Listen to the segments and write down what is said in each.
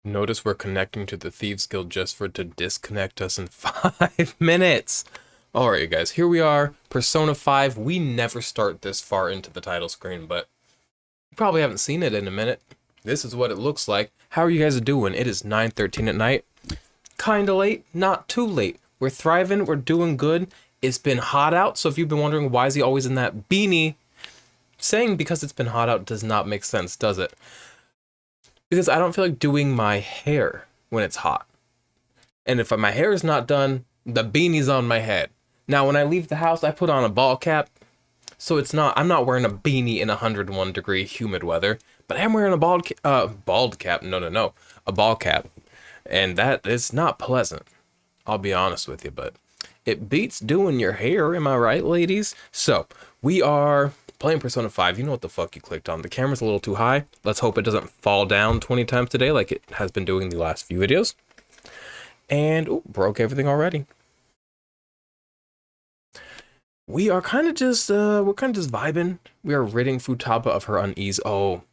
Notice we're connecting to the Thieves Guild just for it to disconnect us in 5 minutes. Alright, you guys, here we are, Persona 5. We never start this far into the title screen, but you probably haven't seen it in a minute. This is what it looks like. How are you guys doing? It is 9:13 at night. Kinda late, not too late. We're thriving, we're doing good. It's been hot out, so if you've been wondering why is he always in that beanie, saying because it's been hot out does not make sense, does it? Because I don't feel like doing my hair when it's hot. And if my hair is not done, the beanie's on my head. Now, when I leave the house, I put on a ball cap. So it's not, I'm not wearing a beanie in 101-degree humid weather. But I am wearing a bald cap. No. A ball cap. And that is not pleasant. I'll be honest with you, but it beats doing your hair, am I right, ladies? So, we are playing Persona 5, you know what the fuck you clicked on. The camera's a little too high. Let's hope it doesn't fall down 20 times today like it has been doing the last few videos. And, oh, broke everything already. We are kind of just, we're kind of just vibing. We are ridding Futaba of her unease. Oh,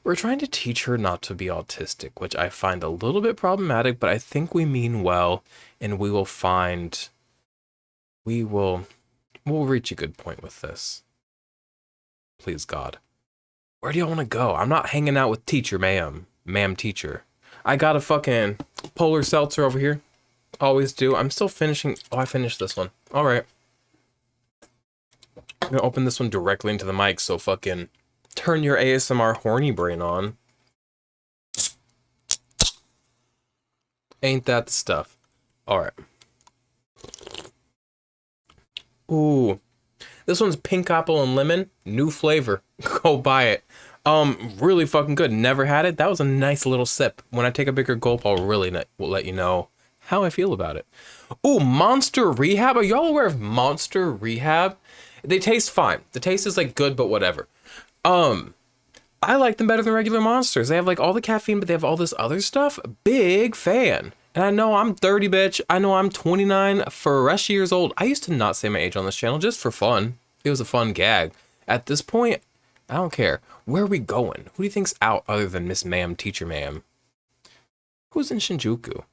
we're trying to teach her not to be autistic, which I find a little bit problematic, but I think we mean well, and we will find, we'll reach a good point with this. Please, God. Where do y'all want to go? I'm not hanging out with teacher, ma'am. Ma'am teacher. I got a fucking polar seltzer over here. Always do. I'm still finishing. Oh, I finished this one. All right. I'm going to open this one directly into the mic, so fucking turn your ASMR horny brain on. Ain't that the stuff? All right. Ooh. This one's pink apple and lemon, new flavor. Go buy it. Really fucking good. Never had it. That was a nice little sip. When I take a bigger gulp, I'll really will let you know how I feel about it. Ooh, Monster Rehab. Are y'all aware of Monster Rehab? They taste fine. The taste is like good, but whatever. I like them better than regular Monsters. They have like all the caffeine, but they have all this other stuff. Big fan. And I know I'm 30, bitch. I know I'm 29 fresh years old. I used to not say my age on this channel just for fun. It was a fun gag. At this point, I don't care. Where are we going? Who do you think's out other than Miss Ma'am, Teacher Ma'am? Who's in Shinjuku?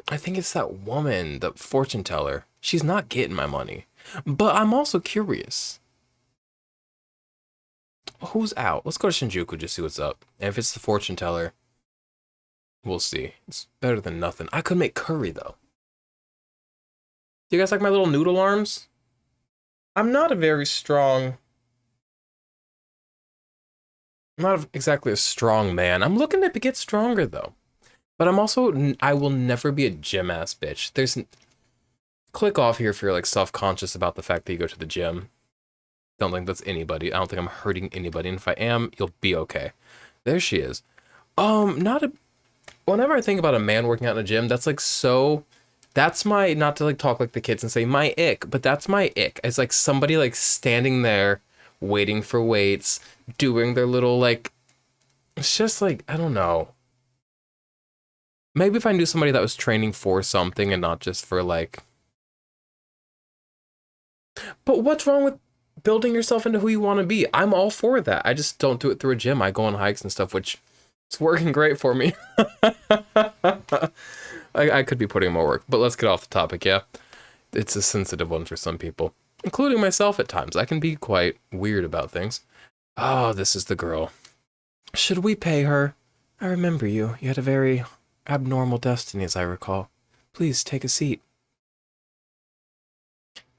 I think it's that woman, the fortune teller. She's not getting my money. But I'm also curious. Who's out? Let's go to Shinjuku, just see what's up. And if it's the fortune teller, we'll see. It's better than nothing. I could make curry, though. Do you guys like my little noodle arms? I'm not exactly a strong man. I'm looking to get stronger, though. But I will never be a gym-ass bitch. Click off here if you're, like, self-conscious about the fact that you go to the gym. Don't think that's anybody. I don't think I'm hurting anybody. And if I am, you'll be okay. There she is. Whenever I think about a man working out in a gym, that's like that's my, not to like talk like the kids and say my ick, but that's my ick. It's like somebody like standing there waiting for weights, doing their little like, it's just like, I don't know. Maybe if I knew somebody that was training for something and not just for like, but what's wrong with building yourself into who you want to be? I'm all for that. I just don't do it through a gym. I go on hikes and stuff, which it's working great for me. I could be putting more work, but let's get off the topic, yeah? It's a sensitive one for some people, including myself at times. I can be quite weird about things. Oh, this is the girl. Should we pay her? I remember you. You had a very abnormal destiny, as I recall. Please take a seat.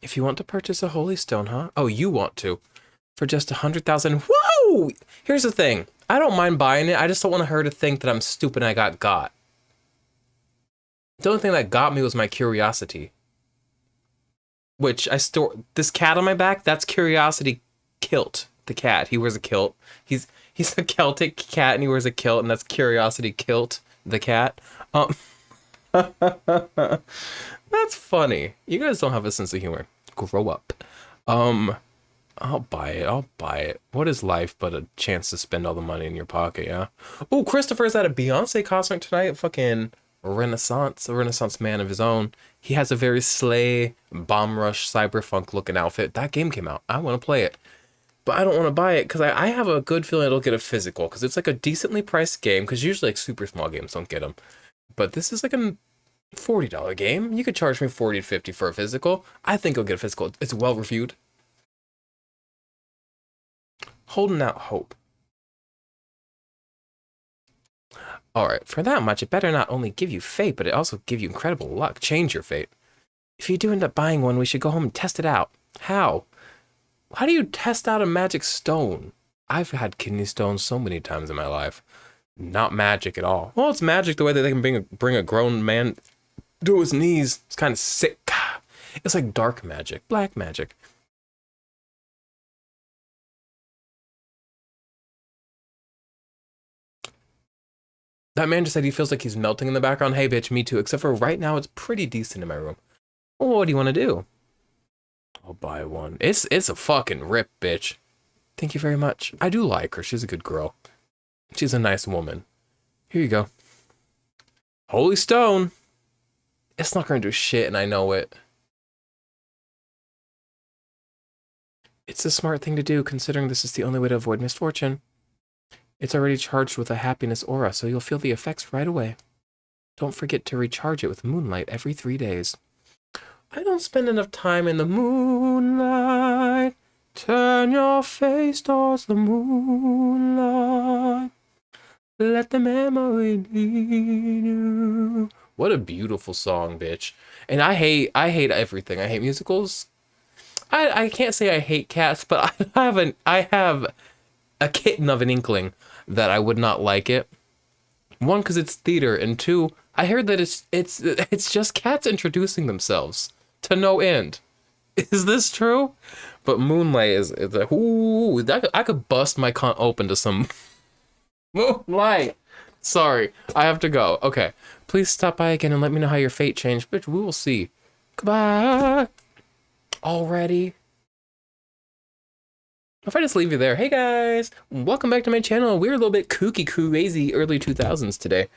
If you want to purchase a holy stone, huh? Oh, you want to. For just 100,000. Whoa! Here's the thing. I don't mind buying it. I just don't want her to think that I'm stupid and I got. The only thing that got me was my curiosity. Which I store. This cat on my back, that's Curiosity Kilt. The cat. He wears a kilt. He's a Celtic cat and he wears a kilt, and that's Curiosity Kilt, the cat. That's funny. You guys don't have a sense of humor. Grow up. I'll buy it. What is life but a chance to spend all the money in your pocket, yeah? Oh, Christopher's at a Beyonce concert tonight. Fucking a Renaissance man of his own. He has a very slay, bomb rush, cyberpunk looking outfit. That game came out. I want to play it. but I don't want to buy it because I have a good feeling it'll get a physical because it's like a decently priced game because usually like super small games don't get them. But this is like a $40 game. You could charge me 40 to 50 for a physical. I think it'll get a physical. It's well reviewed. Holding out hope. Alright, for that much, it better not only give you fate, but it also give you incredible luck. Change your fate. If you do end up buying one, we should go home and test it out. How? How do you test out a magic stone? I've had kidney stones so many times in my life. Not magic at all. Well, it's magic the way that they can bring a grown man to his knees. It's kind of sick. It's like dark magic, black magic. That man just said he feels like he's melting in the background. Hey, bitch, me too. Except for right now, it's pretty decent in my room. Well, what do you want to do? I'll buy one. It's a fucking rip, bitch. Thank you very much. I do like her. She's a good girl. She's a nice woman. Here you go. Holy stone. It's not going to do shit, and I know it. It's a smart thing to do, considering this is the only way to avoid misfortune. It's already charged with a happiness aura, so you'll feel the effects right away. Don't forget to recharge it with moonlight every 3 days. I don't spend enough time in the moonlight. Turn your face towards the moonlight. Let the memory lead you. What a beautiful song, bitch. And I hate everything. I hate musicals. I can't say I hate Cats, but I have a kitten of an inkling that I would not like it. One, because it's theater, and two, I heard that it's just cats introducing themselves to no end. Is this true? But Moonlight is like, ooh, I could bust my cunt open to some Moonlight. Sorry, I have to go. Okay, please stop by again and let me know how your fate changed. Bitch, we will see. Goodbye. Already? If I just leave you there, hey guys, welcome back to my channel. We're a little bit kooky, crazy, early 2000s today.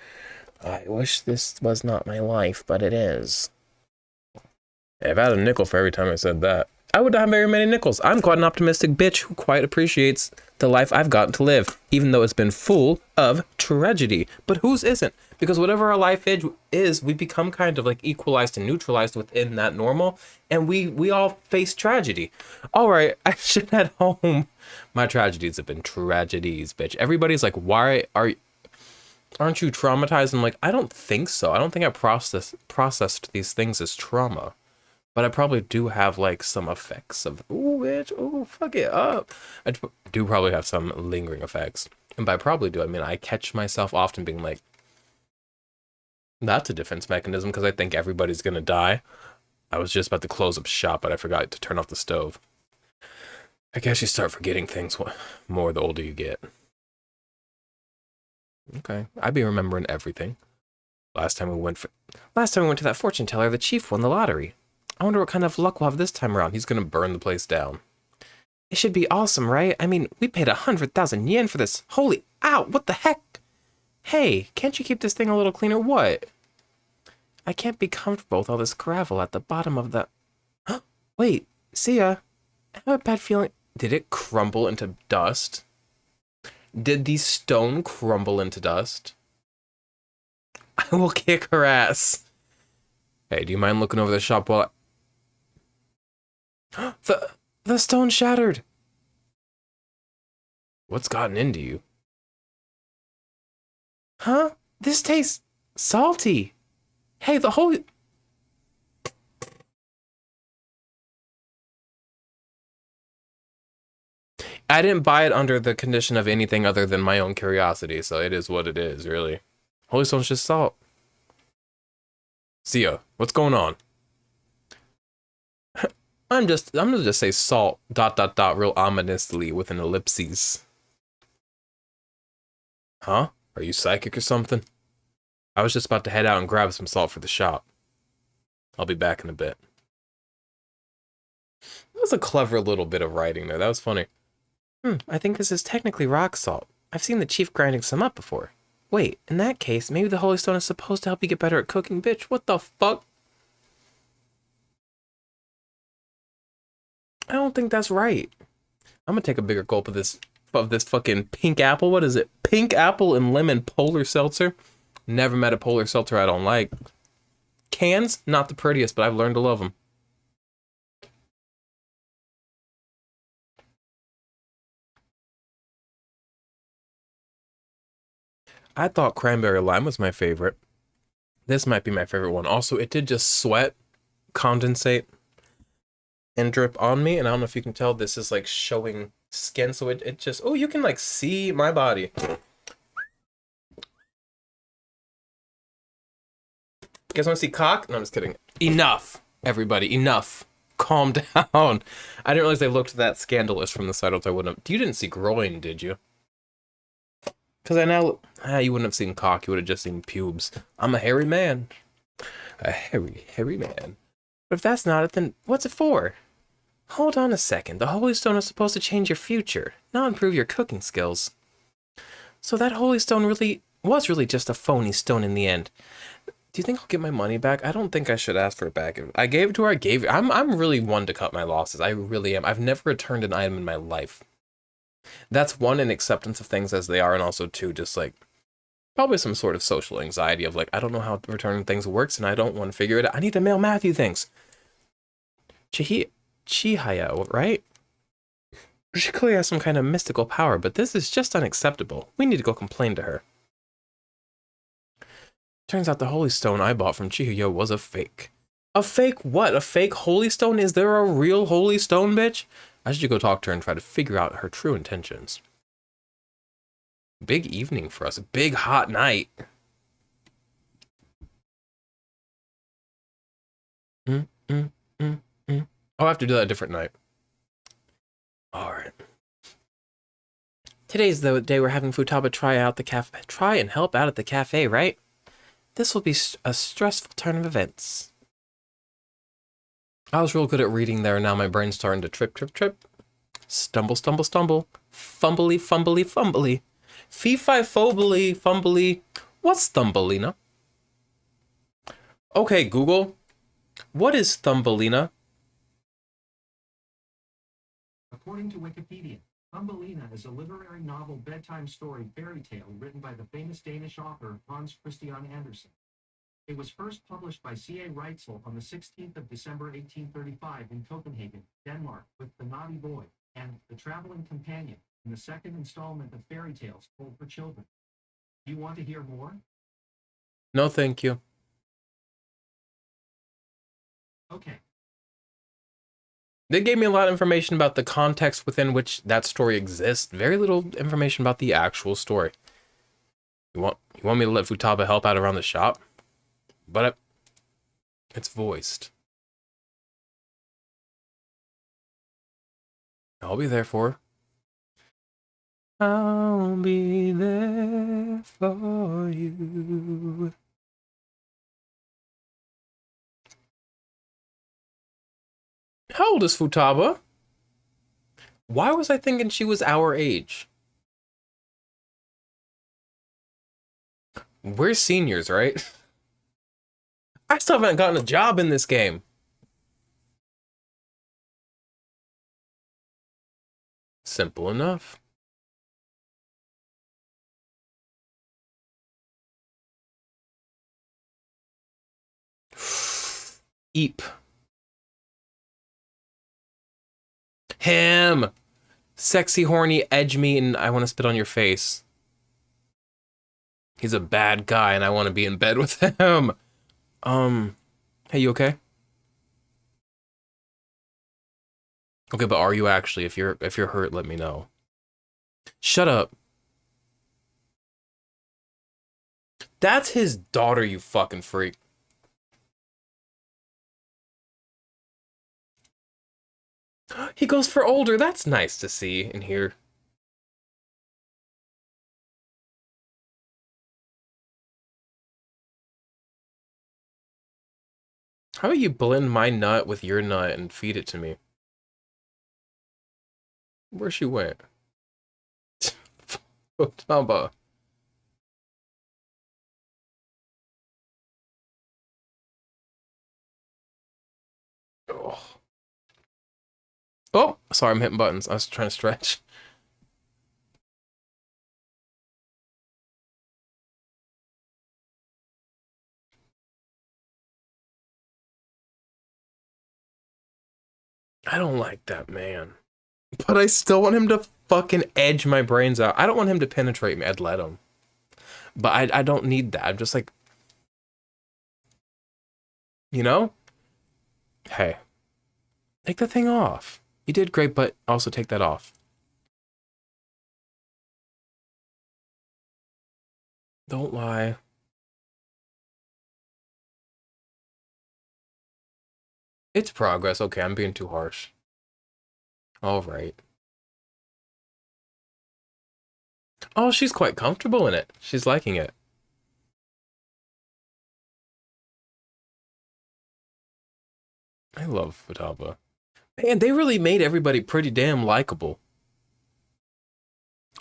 I wish this was not my life, but it is. If I had a nickel for every time I said that, I would not have very many nickels. I'm quite an optimistic bitch who quite appreciates the life I've gotten to live, even though it's been full of tragedy. But whose isn't? Because whatever our life is, we become kind of like equalized and neutralized within that normal, and we all face tragedy. All right, I should head home. My tragedies have been tragedies, bitch. Everybody's like, why aren't you traumatized? I'm like, I don't think so. I don't think I processed these things as trauma. But I probably do have, like, some effects of, ooh, bitch, ooh, fuck it up. I do probably have some lingering effects. And by probably do, I mean I catch myself often being like, that's a defense mechanism because I think everybody's gonna die. I was just about to close up shop, but I forgot to turn off the stove. I guess you start forgetting things more the older you get. Okay, I'd be remembering everything. Last time we went to that fortune teller, the chief won the lottery. I wonder what kind of luck we'll have this time around. He's gonna burn the place down. It should be awesome, right? I mean, we paid 100,000 yen for this. Holy, ow, what the heck? Hey, can't you keep this thing a little cleaner? What? I can't be comfortable with all this gravel at the bottom of the... Wait, Siaha, I have a bad feeling. Did it crumble into dust? Did the stone crumble into dust? I will kick her ass. Hey, do you mind looking over the shop while the stone shattered. What's gotten into you? Huh? This tastes salty. Hey, the whole... I didn't buy it under the condition of anything other than my own curiosity, so it is what it is, really. Holy Stone's just salt. Siaha, what's going on? I'm gonna just say salt, ... real ominously with an ellipses. Huh? Are you psychic or something? I was just about to head out and grab some salt for the shop. I'll be back in a bit. That was a clever little bit of writing there. That was funny. I think this is technically rock salt. I've seen the chief grinding some up before. Wait, in that case, maybe the Holy Stone is supposed to help you get better at cooking, bitch. What the fuck? I don't think that's right. I'm gonna take a bigger gulp of this fucking pink apple. What is it? Pink apple and lemon polar seltzer. Never met a polar seltzer I don't like. Cans, not the prettiest, but I've learned to love them. I thought cranberry lime was my favorite. This might be my favorite one. Also, it did just sweat, condensate, and drip on me. And I don't know if you can tell, this is like showing skin. So it just, oh, you can like see my body. You guys want to see cock? No, I'm just kidding. Enough, everybody, enough. Calm down. I didn't realize they looked that scandalous from the side, else I wouldn't have. You didn't see groin, did you? Because I now, you wouldn't have seen cock, you would have just seen pubes. I'm a hairy man. A hairy man. But if that's not it, then what's it for? Hold on a second. The Holy Stone is supposed to change your future, not improve your cooking skills. So that Holy Stone was really just a phony stone in the end. Do you think I'll get my money back? I don't think I should ask for it back. I gave it to her, I gave it. I'm really one to cut my losses. I really am. I've never returned an item in my life. That's one, in acceptance of things as they are, and also two, just like probably some sort of social anxiety of like, I don't know how returning things works and I don't want to figure it out. I need to mail Matthew things. Siaha, right? She clearly has some kind of mystical power, but this is just unacceptable. We need to go complain to her. Turns out the Holy Stone I bought from Chihiyo was a fake. A fake what? A fake Holy Stone? Is there a real Holy Stone, bitch? I should go talk to her and try to figure out her true intentions. Big evening for us. Big hot night. I'll have to do that a different night. Alright. Today's the day we're having Futaba try and help out at the cafe, right? This will be a stressful turn of events. I was real good at reading there, and now my brain's starting to trip. Stumble. Fumbly. Fee-fi-phobly. What's Thumbelina? Okay, Google. What is Thumbelina? According to Wikipedia, Thumbelina is a literary novel bedtime story fairy tale written by the famous Danish author Hans Christian Andersen. It was first published by C.A. Reitzel on the 16th of December 1835 in Copenhagen, Denmark, with The Naughty Boy and The Traveling Companion in the second installment of fairy tales told for children. Do you want to hear more? No, thank you. Okay. They gave me a lot of information about the context within which that story exists. Very little information about the actual story. You want me to let Futaba help out around the shop? But it's voiced. I'll be there for her. I'll be there for you. How old is Futaba? Why was I thinking she was our age? We're seniors, right? I still haven't gotten a job in this game. Simple enough. Eep. Him! Sexy, horny, edge me, and I want to spit on your face. He's a bad guy, and I want to be in bed with him. Hey, you okay? Okay, but are you actually? If you're hurt, let me know. Shut up. That's his daughter, you fucking freak. He goes for older. That's nice to see and hear. How about you blend my nut with your nut and feed it to me? Where she went? Futaba. Oh. Oh, sorry, I'm hitting buttons. I was trying to stretch. I don't like that man. But I still want him to fucking edge my brains out. I don't want him to penetrate me. I'd let him. But I don't need that. I'm just like, you know? Hey, take the thing off. You did great, but also take that off. Don't lie. It's progress. Okay, I'm being too harsh. All right. Oh, she's quite comfortable in it. She's liking it. I love Futaba. Man, they really made everybody pretty damn likable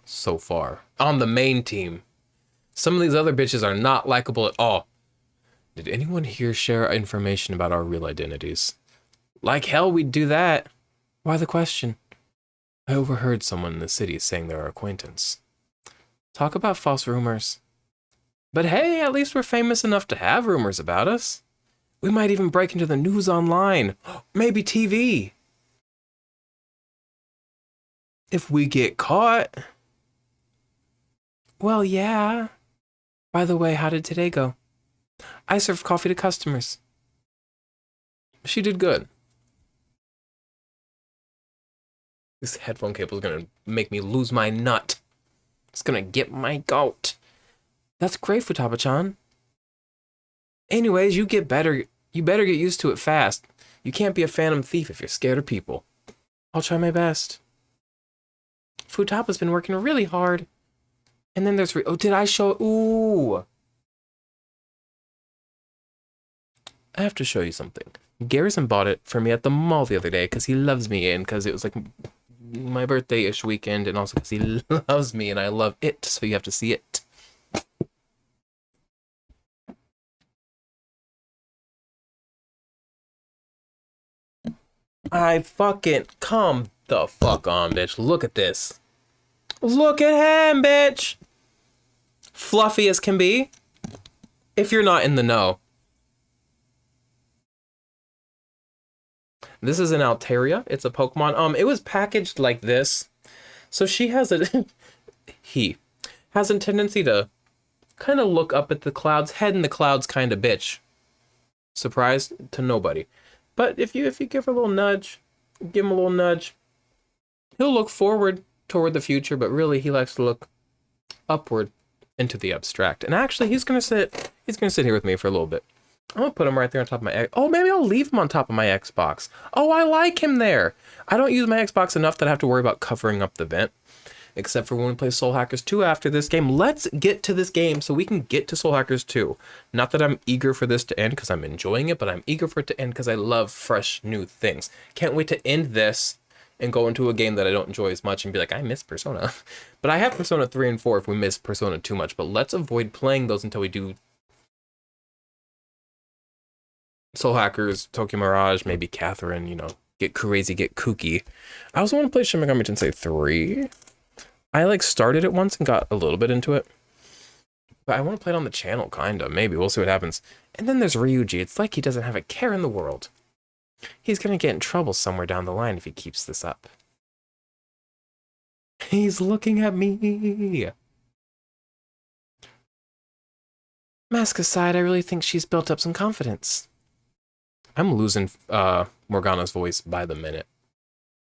so far. On the main team. Some of these other bitches are not likable at all. Did anyone here share information about our real identities? Like hell we'd do that. Why the question? I overheard someone in the city saying they're our acquaintance. Talk about false rumors. But hey, at least we're famous enough to have rumors about us. We might even break into the news online. Maybe TV. If we get caught. Well, yeah. By the way, how did today go? I served coffee to customers. She did good. This headphone cable is gonna make me lose my nut. It's gonna get my goat. That's great, Futaba-chan. Anyways, you better get used to it fast. You can't be a phantom thief if you're scared of people. I'll try my best. Futaba's been working really hard. And then there's oh, did I show? Ooh. I have to show you something. Garrison bought it for me at the mall the other day because he loves me and because it was like my birthday-ish weekend and also because he loves me and I love it, so you have to see it. I fucking come the fuck on, bitch. Look at this. Look at him, bitch. Fluffy as can be. If you're not in the know. This is an Altaria. It's a Pokemon. It was packaged like this. So she has a he has a tendency to kind of look up at the clouds, head in the clouds kind of bitch. Surprise to nobody. But if you give her a little nudge, give him a little nudge, he'll look forward toward the future, but really he likes to look upward into the abstract. And actually he's gonna sit here with me for a little bit. I'm gonna put him right there on top of my oh, maybe I'll leave him on top of my Xbox. Oh, I like him there. I don't use my Xbox enough that I have to worry about covering up the vent. Except for when we play Soul Hackers 2 after this game. Let's get to this game so we can get to Soul Hackers 2. Not that I'm eager for this to end because I'm enjoying it, but I'm eager for it to end because I love fresh new things. Can't wait to end this and go into a game that I don't enjoy as much and be like, I miss Persona. But I have Persona 3 and 4 if we miss Persona too much, but let's avoid playing those until we do Soul Hackers, Tokyo Mirage, maybe Catherine, you know, get crazy, get kooky. I also want to play Shin Megami Tensei 3. I like started it once and got a little bit into it. But I want to play it on the channel, kinda. Maybe. We'll see what happens. And then there's Ryuji. It's like he doesn't have a care in the world. He's gonna get in trouble somewhere down the line if he keeps this up. He's looking at me. Mask aside, I really think she's built up some confidence. I'm losing Morgana's voice by the minute.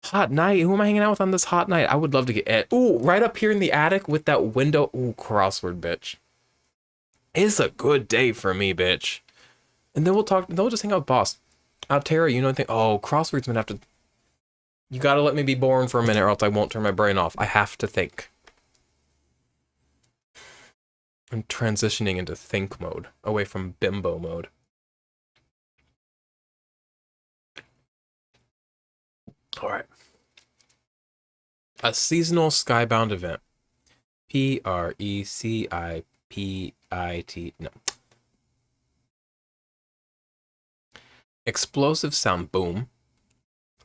Hot night. Who am I hanging out with on this hot night? I would love to get Ed. Ooh, right up here in the attic with that window. Ooh, crossword, bitch. It's a good day for me, bitch. And then we'll talk. Then we'll just hang out with boss. Tara, you know anything? Oh, crossword's gonna have to. You gotta let me be boring for a minute, or else I won't turn my brain off. I have to think. I'm transitioning into think mode, away from bimbo mode. All right. A seasonal skybound event. Precipit. No. Explosive sound boom.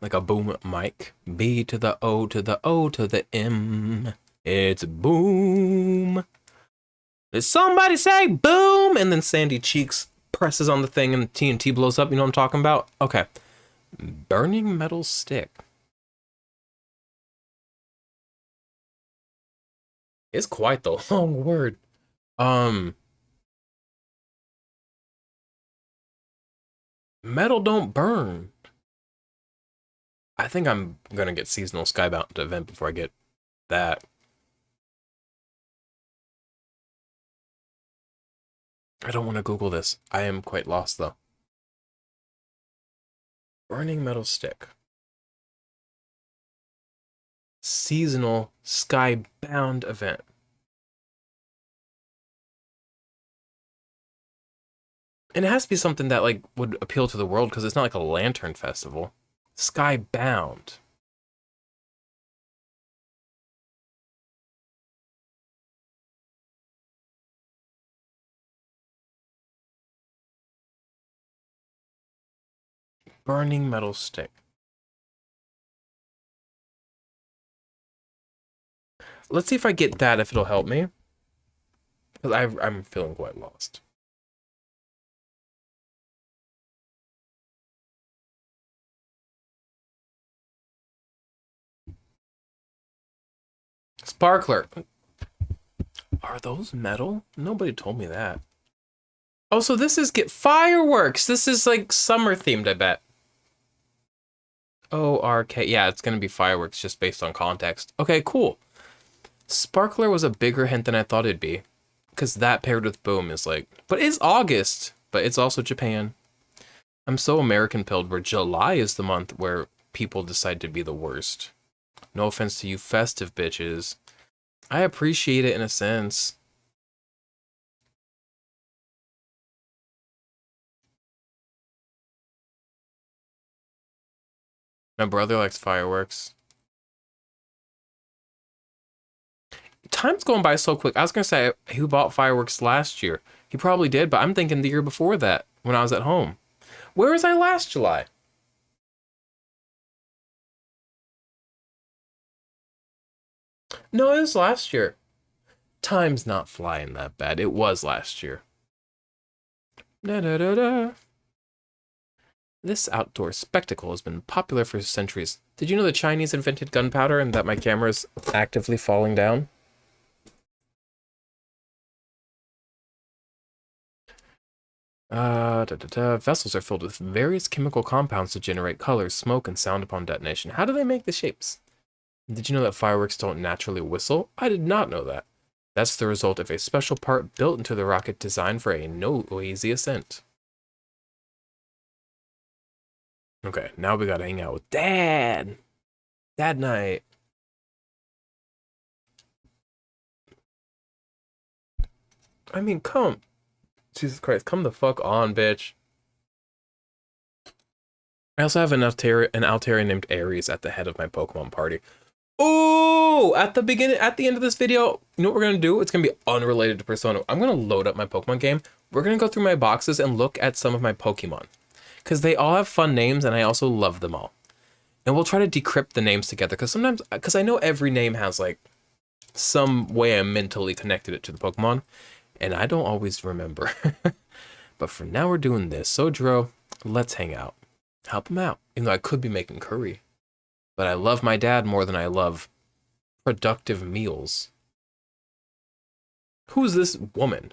Like a boom mic. B to the O to the O to the M. It's boom. Did somebody say boom? And then Sandy Cheeks presses on the thing and TNT blows up. You know what I'm talking about? Okay. Burning metal stick. It's quite the long word. Metal don't burn. I think I'm gonna get seasonal skybound event before I get that. I don't want to Google this. I am quite lost though. Burning metal stick. Seasonal skybound event. And it has to be something that like would appeal to the world because it's not like a lantern festival. Skybound. Burning metal stick. Let's see if I get that, if it'll help me. Because I'm feeling quite lost. Sparkler. Are those metal? Nobody told me that. Oh, so this is get fireworks. This is like summer themed, I bet. O-R-K. Yeah, it's going to be fireworks just based on context. Okay, cool. Sparkler was a bigger hint than I thought it'd be. Because that paired with boom is like... But it's August. But it's also Japan. I'm so American-pilled where July is the month where people decide to be the worst. No offense to you festive bitches. I appreciate it in a sense. My brother likes fireworks. Time's going by so quick. I was going to say he bought fireworks last year. He probably did, but I'm thinking the year before that when I was at home. Where was I last July? No, it was last year. Time's not flying that bad. It was last year. Da da da da. This outdoor spectacle has been popular for centuries. Did you know the Chinese invented gunpowder and that my camera is actively falling down? Vessels are filled with various chemical compounds to generate colors, smoke, and sound upon detonation. How do they make the shapes? Did you know that fireworks don't naturally whistle? I did not know that. That's the result of a special part built into the rocket designed for a noisy ascent. Okay, now we gotta hang out with Dad. Dad night. I mean, come. Jesus Christ, come the fuck on, bitch. I also have an Altaria named Ares at the head of my Pokemon party. Oh, at the end of this video, you know what we're gonna do? It's gonna be unrelated to Persona. I'm gonna load up my Pokemon game. We're gonna go through my boxes and look at some of my Pokemon. Because they all have fun names and I also love them all. And we'll try to decrypt the names together because I know every name has like some way I mentally connected it to the Pokemon. And I don't always remember. But for now we're doing this. So Dro, let's hang out. Help him out. Even though I could be making curry. But I love my dad more than I love productive meals. Who's this woman?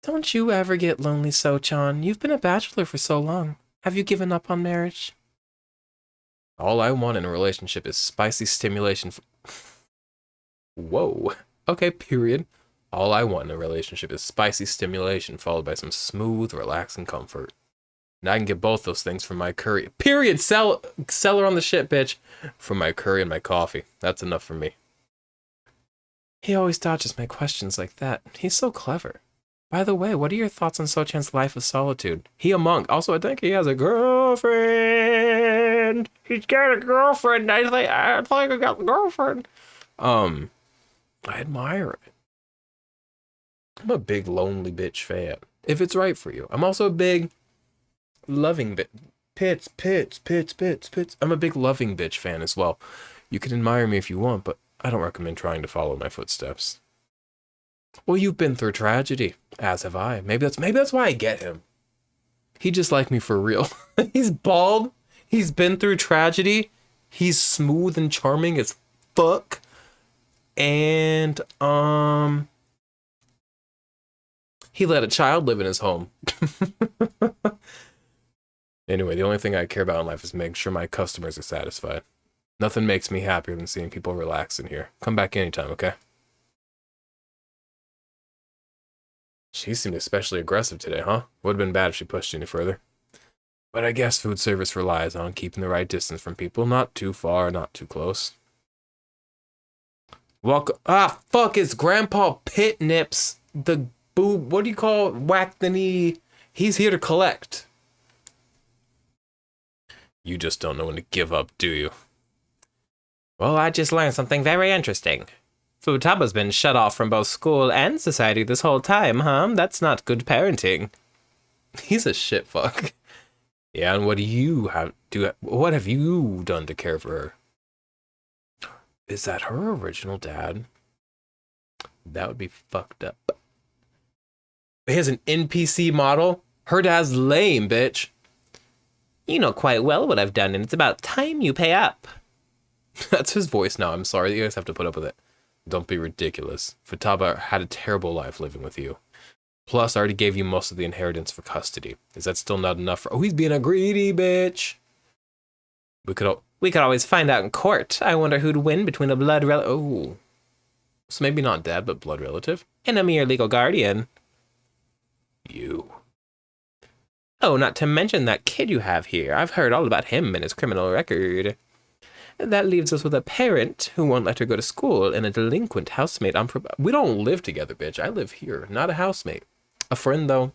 Don't you ever get lonely, So-chan? You've been a bachelor for so long. Have you given up on marriage? All I want in a relationship is spicy stimulation. Whoa. Okay, period. All I want in a relationship is spicy stimulation followed by some smooth, relaxing comfort. And I can get both those things from my curry. Period. Sell her on the shit, bitch. From my curry and my coffee. That's enough for me. He always dodges my questions like that. He's so clever. By the way, what are your thoughts on So-chan's life of solitude? He a monk. Also, I think he has a girlfriend. He's got a girlfriend. I think I got a girlfriend. I admire it. I'm a big lonely bitch fan. If it's right for you. I'm also a big loving Pits, pits, pits, pits, pits. I'm a big Loving Bitch fan as well. You can admire me if you want, but I don't recommend trying to follow my footsteps. Well, you've been through tragedy, as have I. Maybe that's why I get him. He just like me for real. He's bald. He's been through tragedy. He's smooth and charming as fuck. And he let a child live in his home. Anyway, the only thing I care about in life is making sure my customers are satisfied. Nothing makes me happier than seeing people relax in here. Come back anytime, okay? She seemed especially aggressive today, huh? Would have been bad if she pushed any further. But I guess food service relies on keeping the right distance from people. Not too far, not too close. Welcome. Ah, fuck, it's Grandpa Pit Nips. The boob, what do you call it? Whack the knee. He's here to collect. You just don't know when to give up, do you? Well, I just learned something very interesting. Futaba's been shut off from both school and society this whole time, huh? That's not good parenting. He's a shit fuck. Yeah, and what have you done to care for her? Is that her original dad? That would be fucked up. He has an NPC model? Her dad's lame, bitch. You know quite well what I've done, and it's about time you pay up. That's his voice now. I'm sorry, you guys have to put up with it. Don't be ridiculous. Futaba had a terrible life living with you. Plus, I already gave you most of the inheritance for custody. Is that still not enough for... Oh, he's being a greedy bitch. We could always find out in court. I wonder who'd win between a blood relative... Oh. So maybe not dad, but blood relative? And a mere legal guardian. You. Oh, not to mention that kid you have here. I've heard all about him and his criminal record. That leaves us with a parent who won't let her go to school and a delinquent housemate. We don't live together, bitch. I live here, not a housemate. A friend, though.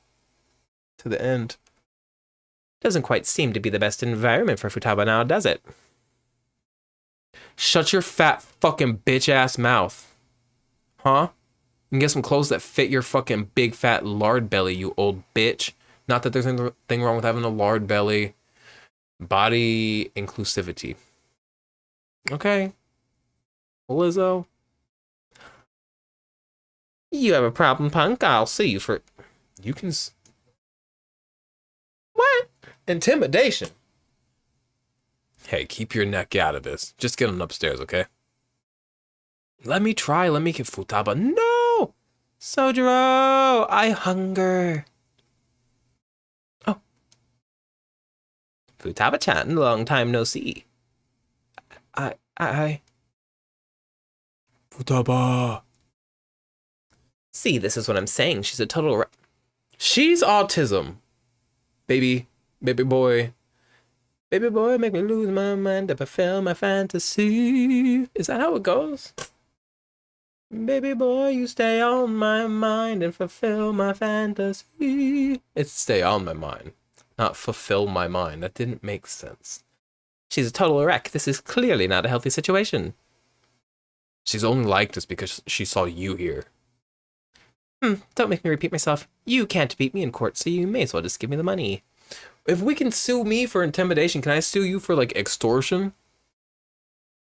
To the end. Doesn't quite seem to be the best environment for Futaba now, does it? Shut your fat fucking bitch-ass mouth. Huh? You can get some clothes that fit your fucking big fat lard belly, you old bitch. Not that there's anything wrong with having a lard belly. Body inclusivity. Okay. Lizzo. You have a problem, punk? I'll see you for... You can... What? Intimidation. Hey, keep your neck out of this. Just get on upstairs, okay? Let me try. Let me get Futaba. No! Sojiro! I hunger. Oh. Futaba-chan, long time no see. Futaba. See, this is what I'm saying. She's a total... She's autism. Baby boy. Baby boy, make me lose my mind to fulfill my fantasy. Is that how it goes? Baby boy, you stay on my mind and fulfill my fantasy. It's stay on my mind, not fulfill my mind. That didn't make sense. She's a total wreck. This is clearly not a healthy situation. She's only liked us because she saw you here. Don't make me repeat myself. You can't beat me in court, so you may as well just give me the money. If we can sue me for intimidation, can I sue you for, like, extortion?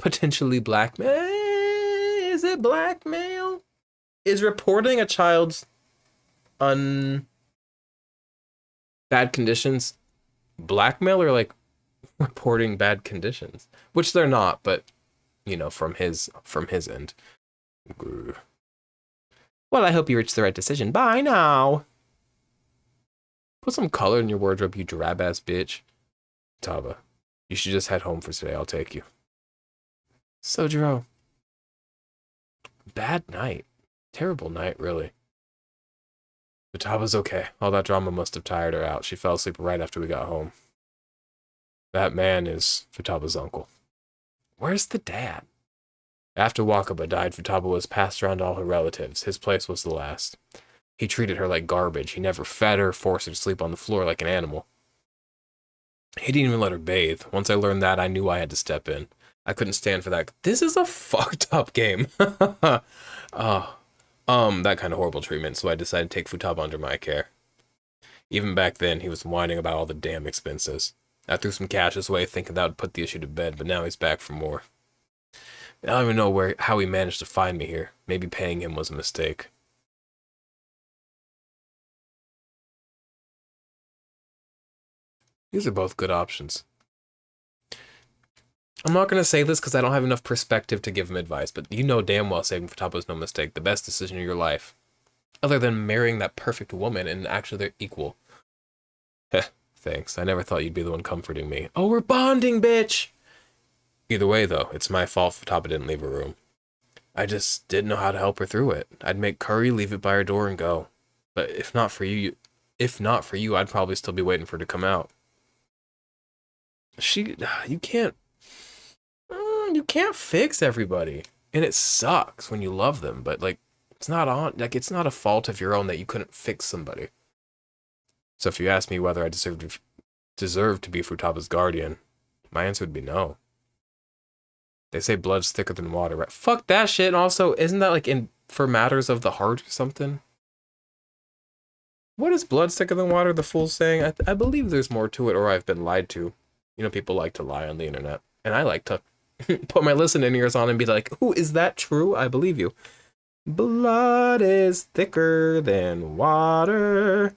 Potentially blackmail? Is it blackmail? Is reporting a child's bad conditions blackmail, or, like, reporting bad conditions? Which they're not, but, you know, from his end. Grr. Well, I hope you reach the right decision. Bye now. Put some color in your wardrobe, you drab-ass bitch. Taba, you should just head home for today. I'll take you. Sojiro. Bad night. Terrible night, really. But Taba's okay. All that drama must have tired her out. She fell asleep right after we got home. That man is Futaba's uncle. Where's the dad? After Wakaba died, Futaba was passed around to all her relatives. His place was the last. He treated her like garbage. He never fed her, forced her to sleep on the floor like an animal. He didn't even let her bathe. Once I learned that, I knew I had to step in. I couldn't stand for that. This is a fucked up game. That kind of horrible treatment, so I decided to take Futaba under my care. Even back then, he was whining about all the damn expenses. I threw some cash his way thinking that would put the issue to bed, but now he's back for more. I don't even know how he managed to find me here. Maybe paying him was a mistake. These are both good options. I'm not going to say this because I don't have enough perspective to give him advice, but you know damn well saving for Top was no mistake. The best decision of your life. Other than marrying that perfect woman and actually they're equal. Heh, thanks. I never thought you'd be the one comforting me. Oh, we're bonding, bitch! Either way, though, it's my fault Futaba didn't leave her room. I just didn't know how to help her through it. I'd make curry, leave it by her door, and go. But if not for you, I'd probably still be waiting for her to come out. You can't fix everybody, and it sucks when you love them. But like, it's not a fault of your own that you couldn't fix somebody. So if you ask me whether I deserve to be Futaba's guardian, my answer would be no. They say blood's thicker than water, right? Fuck that shit. And also, isn't that like for matters of the heart or something? What is blood thicker than water, the fool saying? I believe there's more to it, or I've been lied to. You know, people like to lie on the internet. And I like to put my listening ears on and be like, "Ooh, is that true? I believe you." Blood is thicker than water.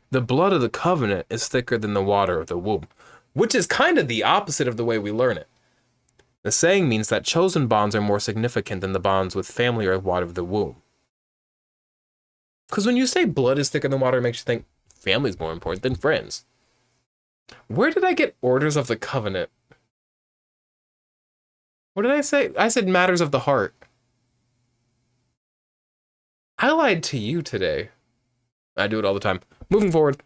The blood of the covenant is thicker than the water of the womb, which is kind of the opposite of the way we learn it. The saying means that chosen bonds are more significant than the bonds with family or water of the womb. Because when you say blood is thicker than water, it makes you think family's more important than friends. Where did I get orders of the covenant? What did I say? I said matters of the heart. I lied to you today. I do it all the time. Moving forward.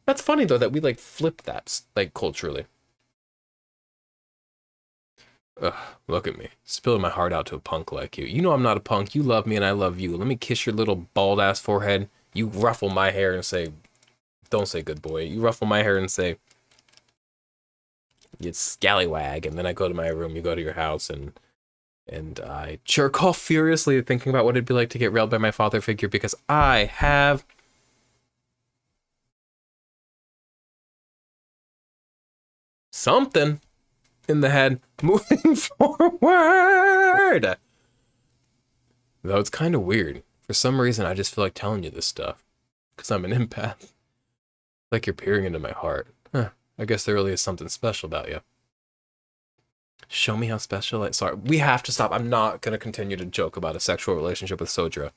That's funny, though, that we, like, flip that, like, culturally. Ugh, look at me. Spilling my heart out to a punk like you. You know I'm not a punk. You love me and I love you. Let me kiss your little bald-ass forehead. You ruffle my hair and say... Don't say good boy. You ruffle my hair and say... You scallywag. And then I go to my room, you go to your house, and I jerk off furiously thinking about what it'd be like to get railed by my father figure because I have... something in the head. Moving forward. Though it's kind of weird. For some reason, I just feel like telling you this stuff. Because I'm an empath. Like you're peering into my heart. Huh. I guess there really is something special about you. Show me how special. Sorry, we have to stop. I'm not going to continue to joke about a sexual relationship with Sojiro.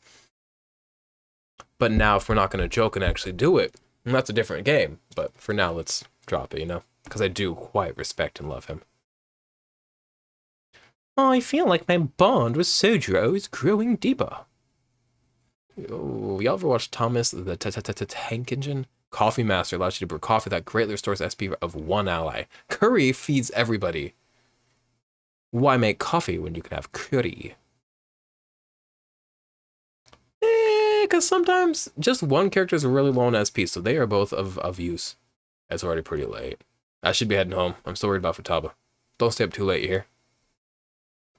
But now, if we're not going to joke and actually do it, that's a different game. But for now, let's drop it, you know? Because I do quite respect and love him. I feel like my bond with Sojiro is growing deeper. Oh, y'all ever watch Thomas the Tank Engine? Coffee Master allows you to brew coffee that greatly restores SP of one ally. Curry feeds everybody. Why make coffee when you can have curry? Because sometimes just one character is really low on SP, so they are both of use. It's already pretty late. I should be heading home. I'm still worried about Futaba. Don't stay up too late, you hear?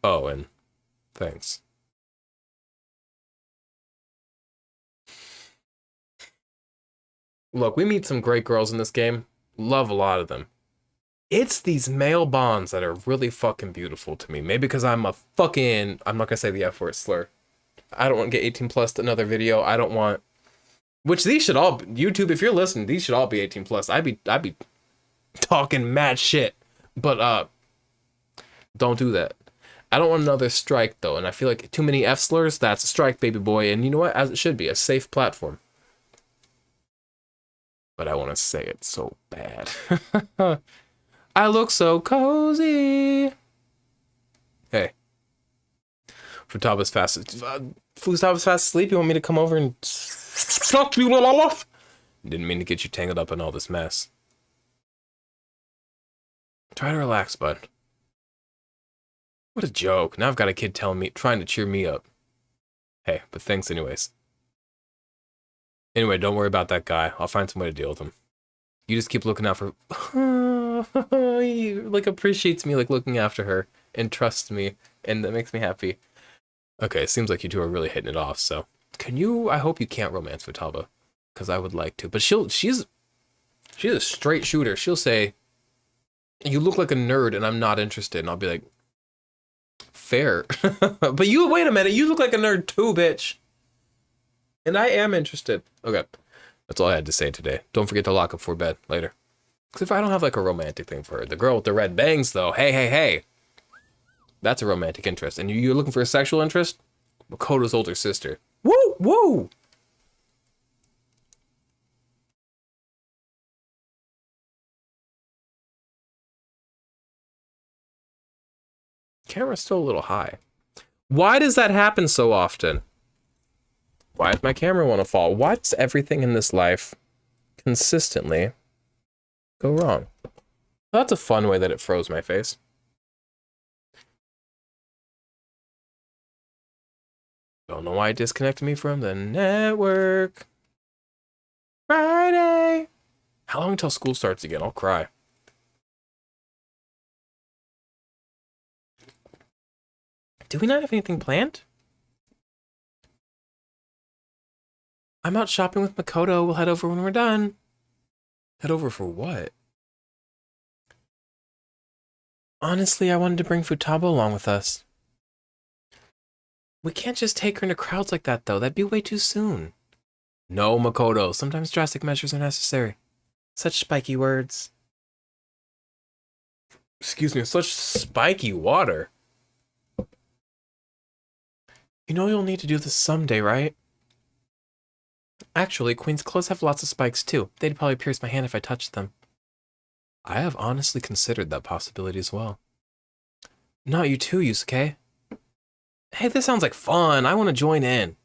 Oh, and thanks. Look, we meet some great girls in this game. Love a lot of them. It's these male bonds that are really fucking beautiful to me. Maybe because I'm a fucking... I'm not gonna say the F word slur. I don't want to get 18 plus to another video. I don't want... Which these should all... YouTube, if you're listening, these should all be 18 plus. I'd be talking mad shit. But, don't do that. I don't want another strike, though. And I feel like too many F slurs, that's a strike, baby boy. And you know what? As it should be. A safe platform. But I want to say it so bad. I look so cozy. Hey. Futaba's fast asleep. You want me to come over and suck you off? Didn't mean to get you tangled up in all this mess. Try to relax, bud. What a joke. Now I've got a kid trying to cheer me up. Hey, but thanks anyways. Anyway, don't worry about that guy. I'll find some way to deal with him. You just keep looking out for... He, like, appreciates me, like, looking after her. And trusts me. And that makes me happy. Okay, it seems like you two are really hitting it off, so. Can you, I hope you can't romance Futaba. Because I would like to. But she's a straight shooter. She'll say, you look like a nerd and I'm not interested. And I'll be like, fair. But you, wait a minute, you look like a nerd too, bitch. And I am interested. Okay, that's all I had to say today. Don't forget to lock up for bed later. Because if I don't have like a romantic thing for her. The girl with the red bangs though, hey, hey, hey. That's a romantic interest. And you're looking for a sexual interest? Makoto's older sister. Woo, woo! Camera's still a little high. Why does that happen so often? Why does my camera want to fall? Why does everything in this life consistently go wrong? Well, that's a fun way that it froze my face. Don't know why it disconnected me from the network. Friday. How long until school starts again? I'll cry. Do we not have anything planned? I'm out shopping with Makoto. We'll head over when we're done. Head over for what? Honestly, I wanted to bring Futaba along with us. We can't just take her into crowds like that, though. That'd be way too soon. No, Makoto. Sometimes drastic measures are necessary. Such spiky words. Excuse me, such spiky water. You know you'll need to do this someday, right? Actually, Queen's clothes have lots of spikes too. They'd probably pierce my hand if I touched them. I have honestly considered that possibility as well. Not you too, Yusuke. Hey, this sounds like fun. I want to join in.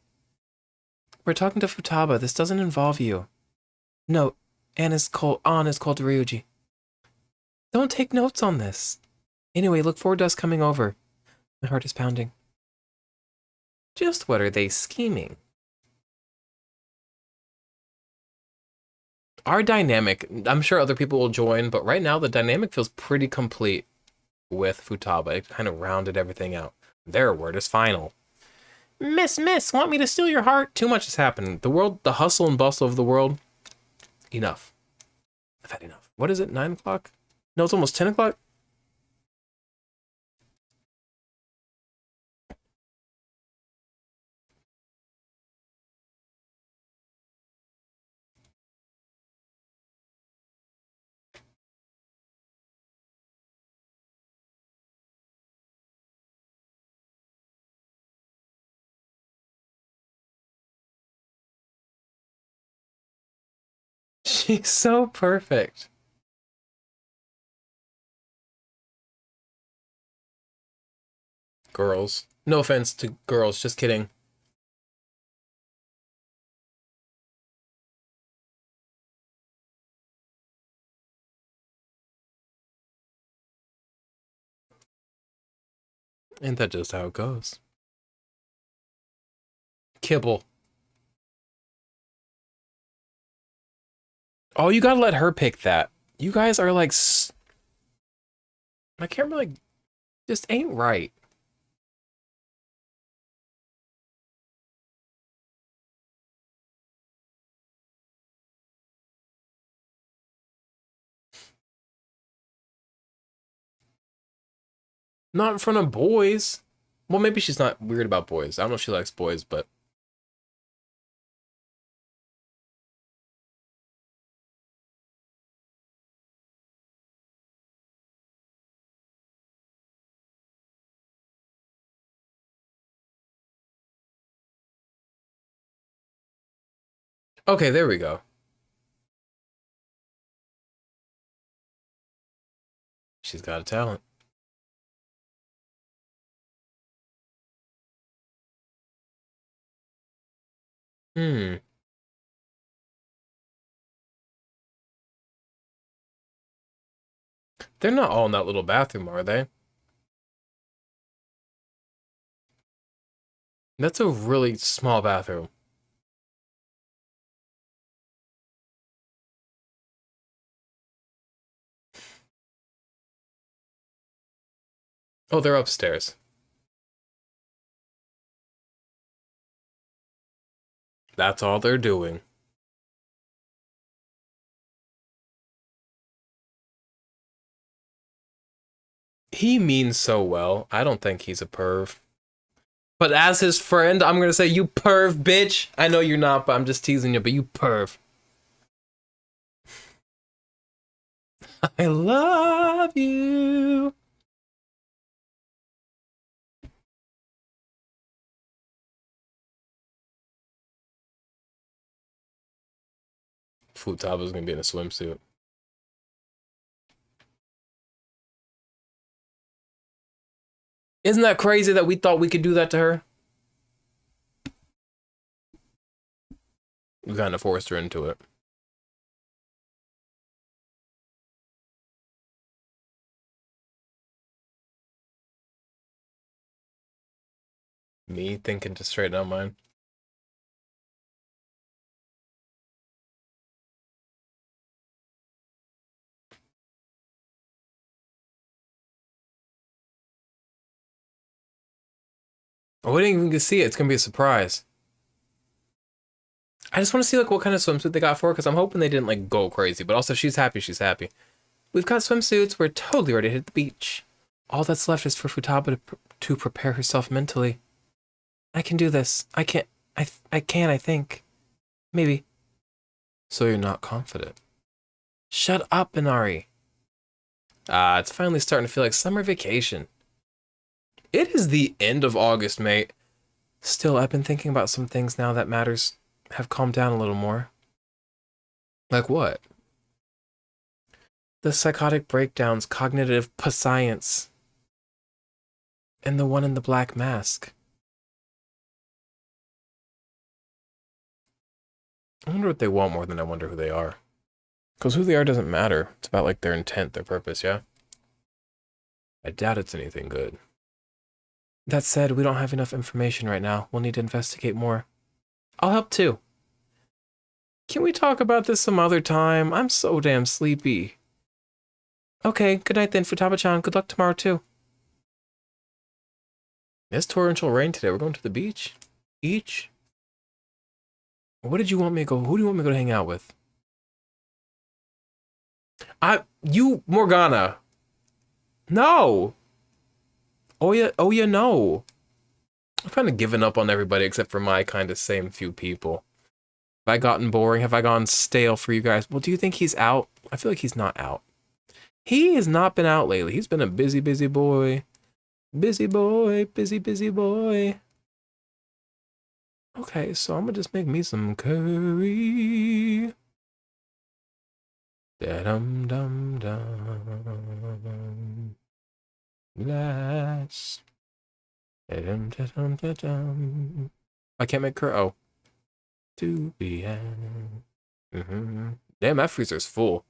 We're talking to Futaba. This doesn't involve you. Note, Ann is cold to Ryuji. Don't take notes on this. Anyway, look forward to us coming over. My heart is pounding. Just what are they scheming? Our dynamic, I'm sure other people will join, but right now the dynamic feels pretty complete with Futaba. It kind of rounded everything out. Their word is final. Miss, want me to steal your heart? Too much has happened. The world, the hustle and bustle of the world. Enough. I've had enough. What is it, 9 o'clock? No, it's almost 10 o'clock? She's so perfect. Girls. No offense to girls, just kidding. Ain't that just how it goes? Kibble. Oh, you gotta let her pick that. You guys are like... My camera, like, just ain't right. Not in front of boys. Well, maybe she's not weird about boys. I don't know if she likes boys, but... Okay, there we go. She's got a talent. Hmm. They're not all in that little bathroom, are they? That's a really small bathroom. Oh, they're upstairs. That's all they're doing. He means so well. I don't think he's a perv. But as his friend, I'm gonna say, you perv, bitch. I know you're not, but I'm just teasing you, but you perv. I love you. Futaba's gonna be in a swimsuit. Isn't that crazy that we thought we could do that to her? We kind of forced her into it. Me thinking to straighten out mine. Oh, we didn't even get to see it. It's gonna be a surprise. I just want to see like what kind of swimsuit they got for her, because I'm hoping they didn't like go crazy. But also, she's happy. She's happy. We've got swimsuits. We're totally ready to hit the beach. All that's left is for Futaba to prepare herself mentally. I can do this. I can. I think. Maybe. So you're not confident. Shut up, Inari. It's finally starting to feel like summer vacation. It is the end of August, mate. Still, I've been thinking about some things now that matters have calmed down a little more. Like what? The psychotic breakdowns, cognitive science, and the one in the black mask. I wonder what they want more than I wonder who they are. Because who they are doesn't matter. It's about like their intent, their purpose, yeah? I doubt it's anything good. That said, we don't have enough information right now. We'll need to investigate more. I'll help too. Can we talk about this some other time? I'm so damn sleepy. Okay, good night then, Futaba-chan. Good luck tomorrow too. It's torrential rain today. We're going to the beach? Beach? What did you want me to go? Who do you want me to go hang out with? You, Morgana. No. Oh yeah, no. I've kind of given up on everybody except for my kind of same few people. Have I gotten boring? Have I gone stale for you guys? Well, do you think he's out? I feel like he's not out. He has not been out lately. He's been a busy boy. Busy boy, busy boy. Okay, so I'm gonna just make me some curry. Da-dum-dum-dum. Glass. Da-dum-da-dum-da-dum. I can't make curry. Oh. To be Damn, that freezer's full.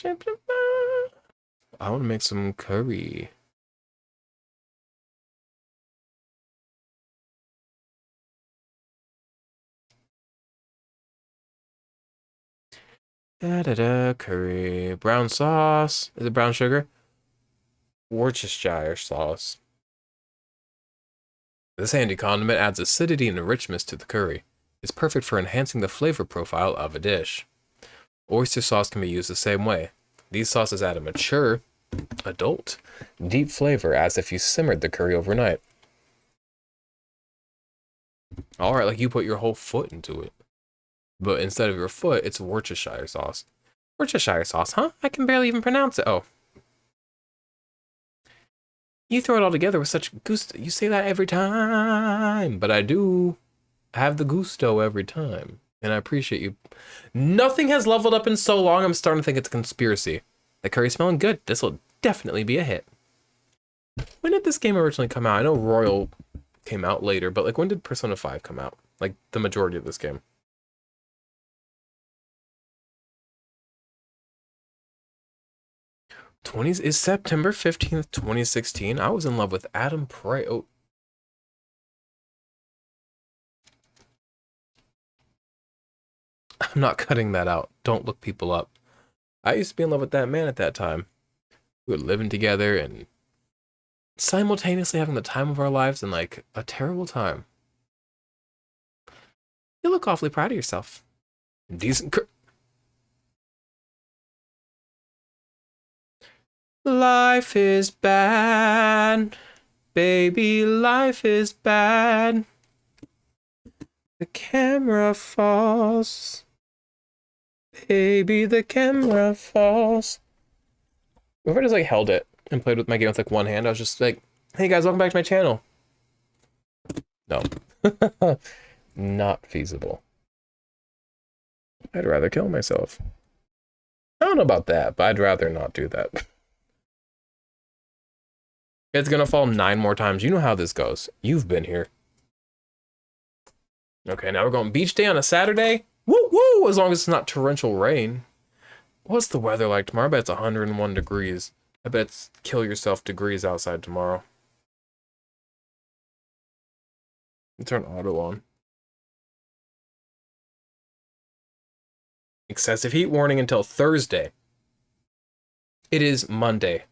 I want to make some curry. Curry. Brown sauce. Is it brown sugar? Worcestershire sauce. This handy condiment adds acidity and richness to the curry. It's perfect for enhancing the flavor profile of a dish. Oyster sauce can be used the same way. These sauces add a mature, adult, deep flavor as if you simmered the curry overnight. Alright, like you put your whole foot into it. But instead of your foot, it's Worcestershire sauce. Worcestershire sauce, huh? I can barely even pronounce it. Oh. You throw it all together with such gusto. You say that every time. But I do have the gusto every time. And I appreciate you. Nothing has leveled up in so long, I'm starting to think it's a conspiracy. The curry's smelling good. This will definitely be a hit. When did this game originally come out? I know Royal came out later, but like when did Persona 5 come out? Like the majority of this game. 20s is September 15th, 2016. I was in love with Adam Prey. Oh. I'm not cutting that out. Don't look people up. I used to be in love with that man at that time. We were living together and simultaneously having the time of our lives and like a terrible time. You look awfully proud of yourself. Decent. Life is bad. Baby, life is bad. The camera falls. Baby, the camera falls. What if I just like held it and played with my game with like one hand? I was just like, hey guys, welcome back to my channel. No. Not feasible. I'd rather kill myself. I don't know about that, but I'd rather not do that. It's gonna fall 9 more times. You know how this goes. You've been here. Okay, now we're going beach day on a Saturday. Woo woo! As long as it's not torrential rain. What's the weather like tomorrow? I bet it's 101 degrees. I bet it's kill yourself degrees outside tomorrow. Turn auto on. Excessive heat warning until Thursday. It is Monday.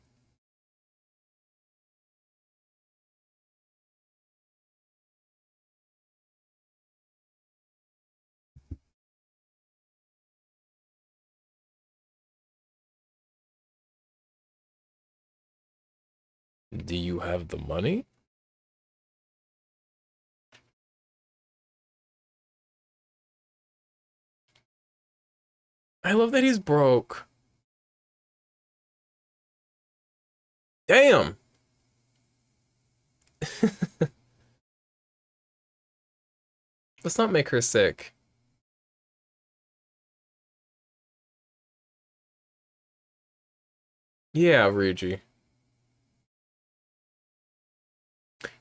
Do you have the money? I love that he's broke. Damn. Let's not make her sick. Yeah, Ryuji.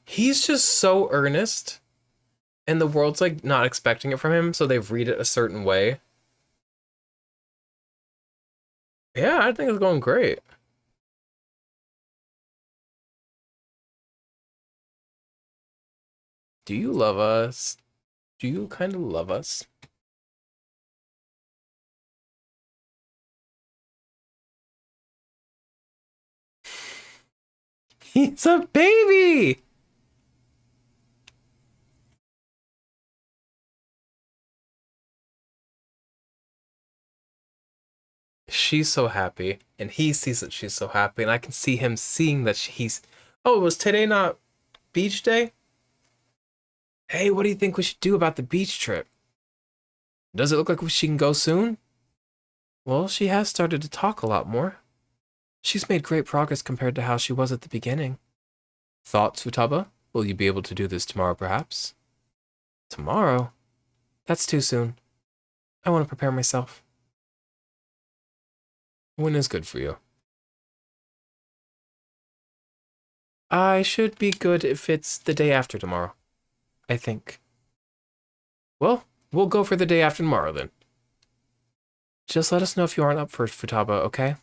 He's just so earnest, and the world's like not expecting it from him, so they read it a certain way. Yeah, I think it's going great. Do you love us? Do you kind of love us? He's a baby! She's so happy, and he sees that she's so happy, and I can see him seeing that he's... Oh, was today not beach day? Hey, what do you think we should do about the beach trip? Does it look like she can go soon? Well, she has started to talk a lot more. She's made great progress compared to how she was at the beginning. Thoughts, Futaba? Will you be able to do this tomorrow, perhaps? Tomorrow? That's too soon. I want to prepare myself. When is good for you? I should be good if it's the day after tomorrow, I think. Well, we'll go for the day after tomorrow, then. Just let us know if you aren't up for it, Futaba, okay?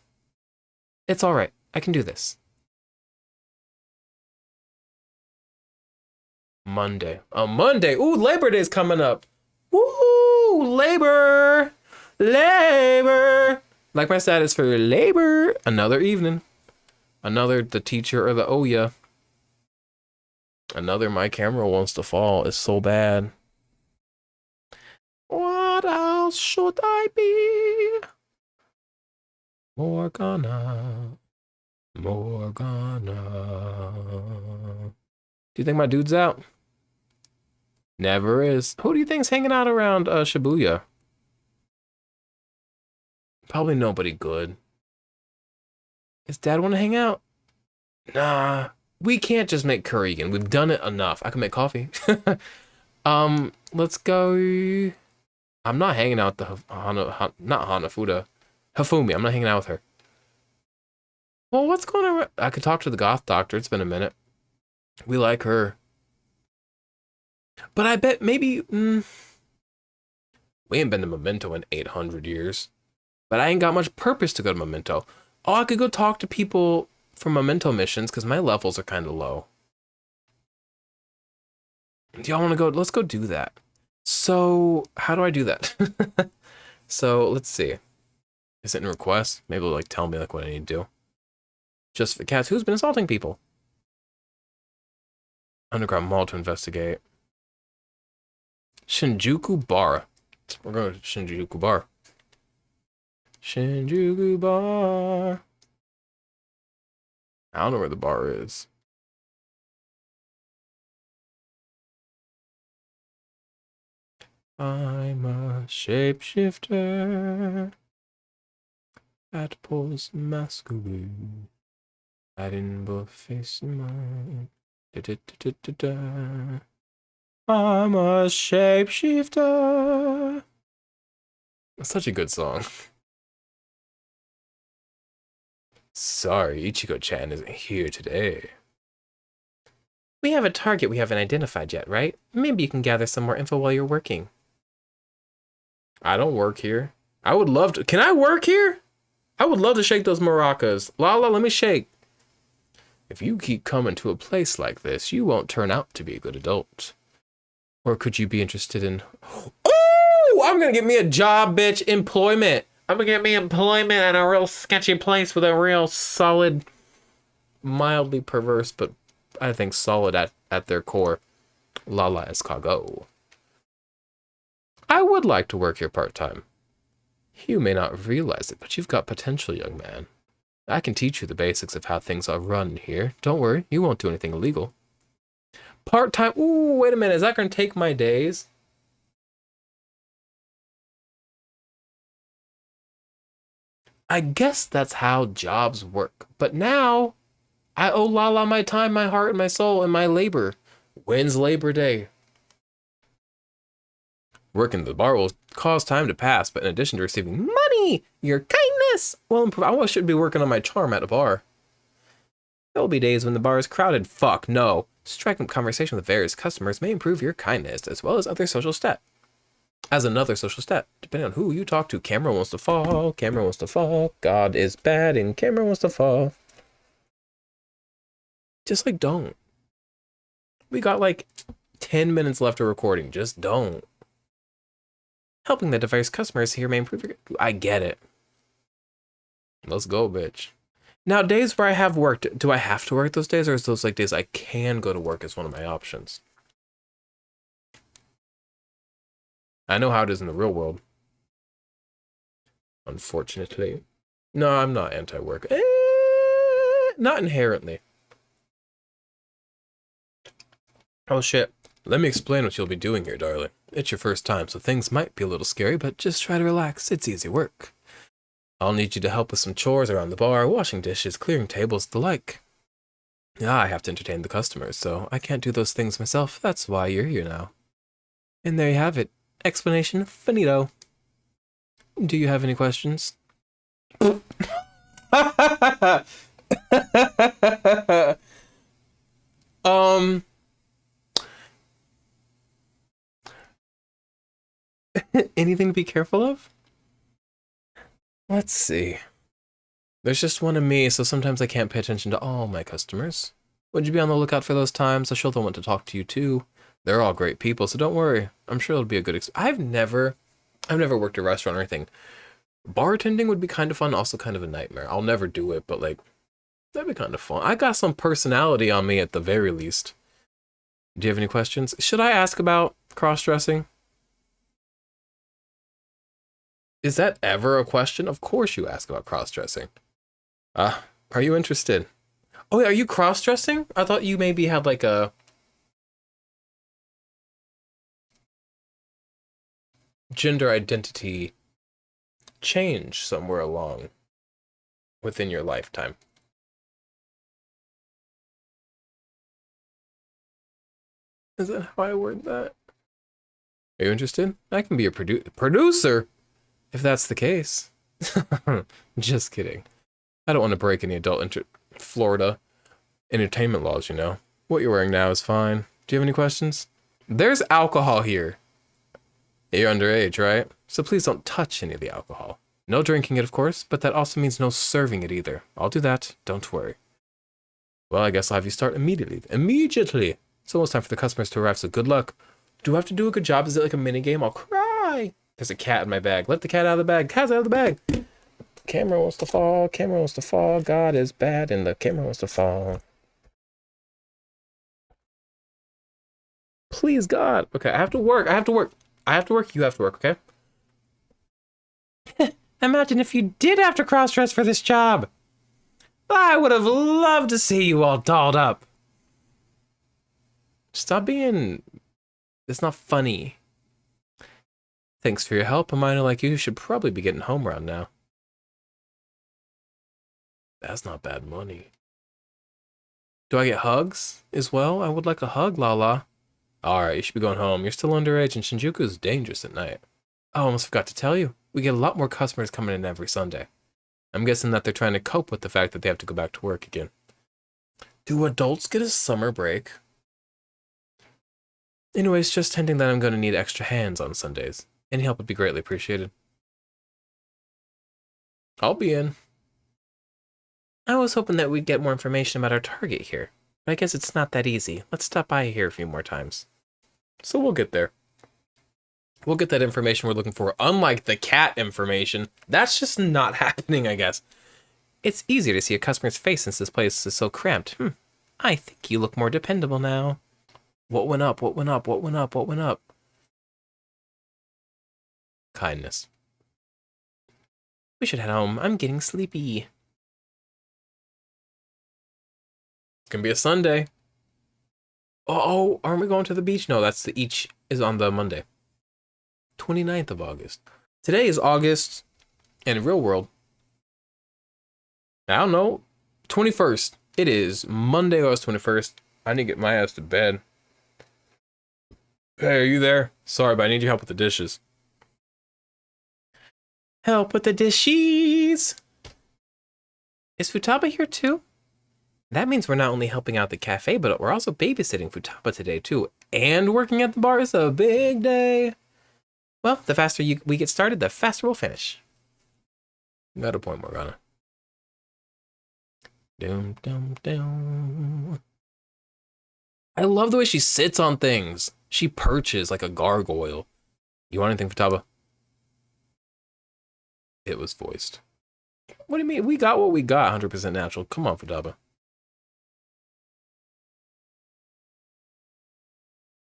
It's alright. I can do this. Monday. Monday! Ooh, Labor Day's coming up! Woo! Labor! Labor! Like my status for labor. Another evening. Another the teacher or the Oya. Another my camera wants to fall. It's so bad. What else should I be? Morgana. Do you think my dude's out? Never is. Who do you think's hanging out around Shibuya? Probably nobody good. Does Dad want to hang out? Nah. We can't just make curry again. We've done it enough. I can make coffee. Let's go. I'm not hanging out with the not Hanafuda. Hifumi. I'm not hanging out with her. Well, what's going on? I could talk to the goth doctor. It's been a minute. We like her. But I bet maybe... we ain't been to Memento in 800 years. But I ain't got much purpose to go to Memento. Oh, I could go talk to people from Memento missions because my levels are kind of low. Do y'all want to go? Let's go do that. So, how do I do that? So, let's see. Is it in request? Maybe it'll like tell me like what I need to do. Just for cats. Who's been assaulting people? Underground mall to investigate. Shinjuku Bar. We're going to Shinjuku Bar. Shinjuku Bar. I don't know where the bar is. I'm a shapeshifter at Paul's Masquerade. I didn't both face mine. I'm a shapeshifter. That's such a good song. Sorry, Ichigo-chan isn't here today. We have a target we haven't identified yet, right? Maybe you can gather some more info while you're working. I don't work here. I would love to. Can I work here? I would love to shake those maracas. Lala, let me shake. If you keep coming to a place like this, you won't turn out to be a good adult. Or could you be interested in... Oh, I'm gonna get me a job, bitch. Employment. I'm gonna get me employment at a real sketchy place with a real solid, mildly perverse, but I think solid at their core, Lala Escargot. I would like to work here part-time. You may not realize it, but you've got potential, young man. I can teach you the basics of how things are run here. Don't worry, you won't do anything illegal. Part-time, ooh, wait a minute, is that gonna take my days? I guess that's how jobs work. But now, I owe Lala my time, my heart, and my soul, and my labor. When's Labor Day? Working at the bar will cause time to pass, but in addition to receiving money, your kindness will improve. I should be working on my charm at a bar. There will be days when the bar is crowded. Fuck, no. Striking up conversation with various customers may improve your kindness, as well as other social step. As another social step, depending on who you talk to. Camera wants to fall, camera wants to fall. God is bad and camera wants to fall. Just like don't. We got like 10 minutes left of recording. Just don't. Helping the diverse customers here may improve your... I get it. Let's go, bitch. Now, days where I have worked, do I have to work those days, or is those like days I can go to work as one of my options? I know how it is in the real world. Unfortunately. No, I'm not anti-work. Not inherently. Oh shit. Let me explain what you'll be doing here, darling. It's your first time, so things might be a little scary, but just try to relax. It's easy work. I'll need you to help with some chores around the bar, washing dishes, clearing tables, the like. I have to entertain the customers, so I can't do those things myself. That's why you're here now. And there you have it. Explanation finito. Do you have any questions? Anything to be careful of? Let's see. There's just one of me, so sometimes I can't pay attention to all my customers. Would you be on the lookout for those times? I'm sure they'll want to talk to you too. They're all great people, so don't worry. I'm sure it'll be a good experience. I've never worked a restaurant or anything. Bartending would be kind of fun, also kind of a nightmare. I'll never do it, but like, that'd be kind of fun. I got some personality on me at the very least. Do you have any questions? Should I ask about cross-dressing? Is that ever a question? Of course you ask about cross-dressing. Are you interested? Oh, are you cross-dressing? I thought you maybe had like a... gender identity change somewhere along within your lifetime. Is that how I word that? Are you interested? I can be a producer if that's the case. Just kidding. I don't want to break any adult Florida entertainment laws, you know. What you're wearing now is fine. Do you have any questions? There's alcohol here. You're underage, right? So please don't touch any of the alcohol. No drinking it, of course, but that also means no serving it either. I'll do that, don't worry. Well, I guess I'll have you start immediately. Immediately! It's almost time for the customers to arrive, so good luck. Do I have to do a good job? Is it like a mini game? I'll cry! There's a cat in my bag. Let the cat out of the bag. Cat's out of the bag! Camera wants to fall. Camera wants to fall. God is bad and the camera wants to fall. Please, God. Okay, I have to work. I have to work. I have to work. You have to work, okay? Imagine if you did have to cross-dress for this job. I would have loved to see you all dolled up. Stop being... It's not funny. Thanks for your help. A minor like you should probably be getting home around now. That's not bad money. Do I get hugs as well? I would like a hug, Lala. Alright, you should be going home. You're still underage and Shinjuku is dangerous at night. Oh, I almost forgot to tell you. We get a lot more customers coming in every Sunday. I'm guessing that they're trying to cope with the fact that they have to go back to work again. Do adults get a summer break? Anyways, just hinting that I'm going to need extra hands on Sundays. Any help would be greatly appreciated. I'll be in. I was hoping that we'd get more information about our target here, but I guess it's not that easy. Let's stop by here a few more times. So we'll get there. We'll get that information we're looking for. Unlike the cat information, that's just not happening, I guess. It's easier to see a customer's face since this place is so cramped. I think you look more dependable now. What went up? What went up? What went up? What went up? Kindness. We should head home. I'm getting sleepy. It's gonna be a Sunday. Oh, aren't we going to the beach? No, that's the each is on the Monday. 29th of August. Today is August, and in real world, I don't know, 21st. It is Monday, August 21st. I need to get my ass to bed. Hey, are you there? Sorry, but I need your help with the dishes. Help with the dishes! Is Futaba here too? That means we're not only helping out the cafe, but we're also babysitting Futaba today too. And working at the bar is a big day. Well, the faster we get started, the faster we'll finish. Got a point, Morgana. Doom, doom, doom. I love the way she sits on things. She perches like a gargoyle. You want anything, Futaba? It was voiced. What do you mean? We got what we got, 100% natural. Come on, Futaba.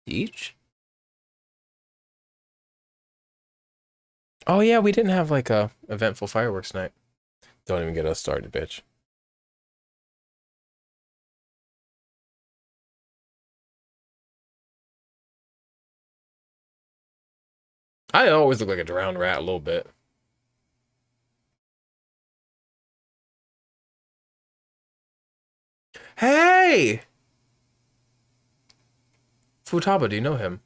Each? Oh yeah, we didn't have like a eventful fireworks night. Don't even get us started, bitch. I always look like a drowned rat a little bit. Hey! Futaba, do you know him?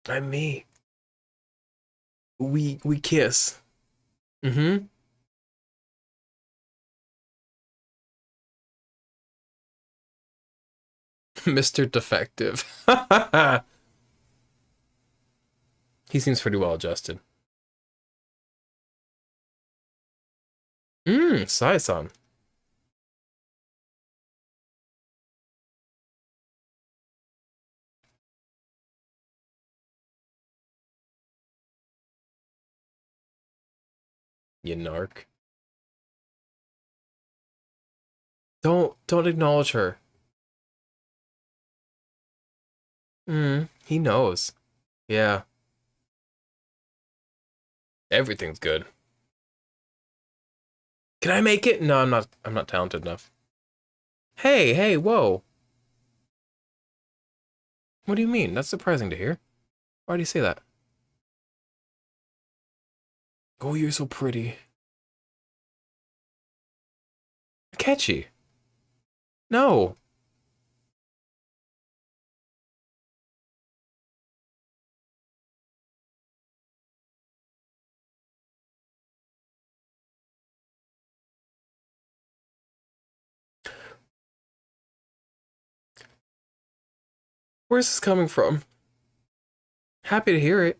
I'm me. We kiss. Mm-hmm. Mr. Defective. He seems pretty well adjusted. Sai-san. You narc. Don't acknowledge her. He knows. Yeah. Everything's good. Can I make it? No, I'm not talented enough. Hey, whoa. What do you mean? That's surprising to hear. Why do you say that? Oh, you're so pretty. Catchy. No. Where's this coming from? Happy to hear it.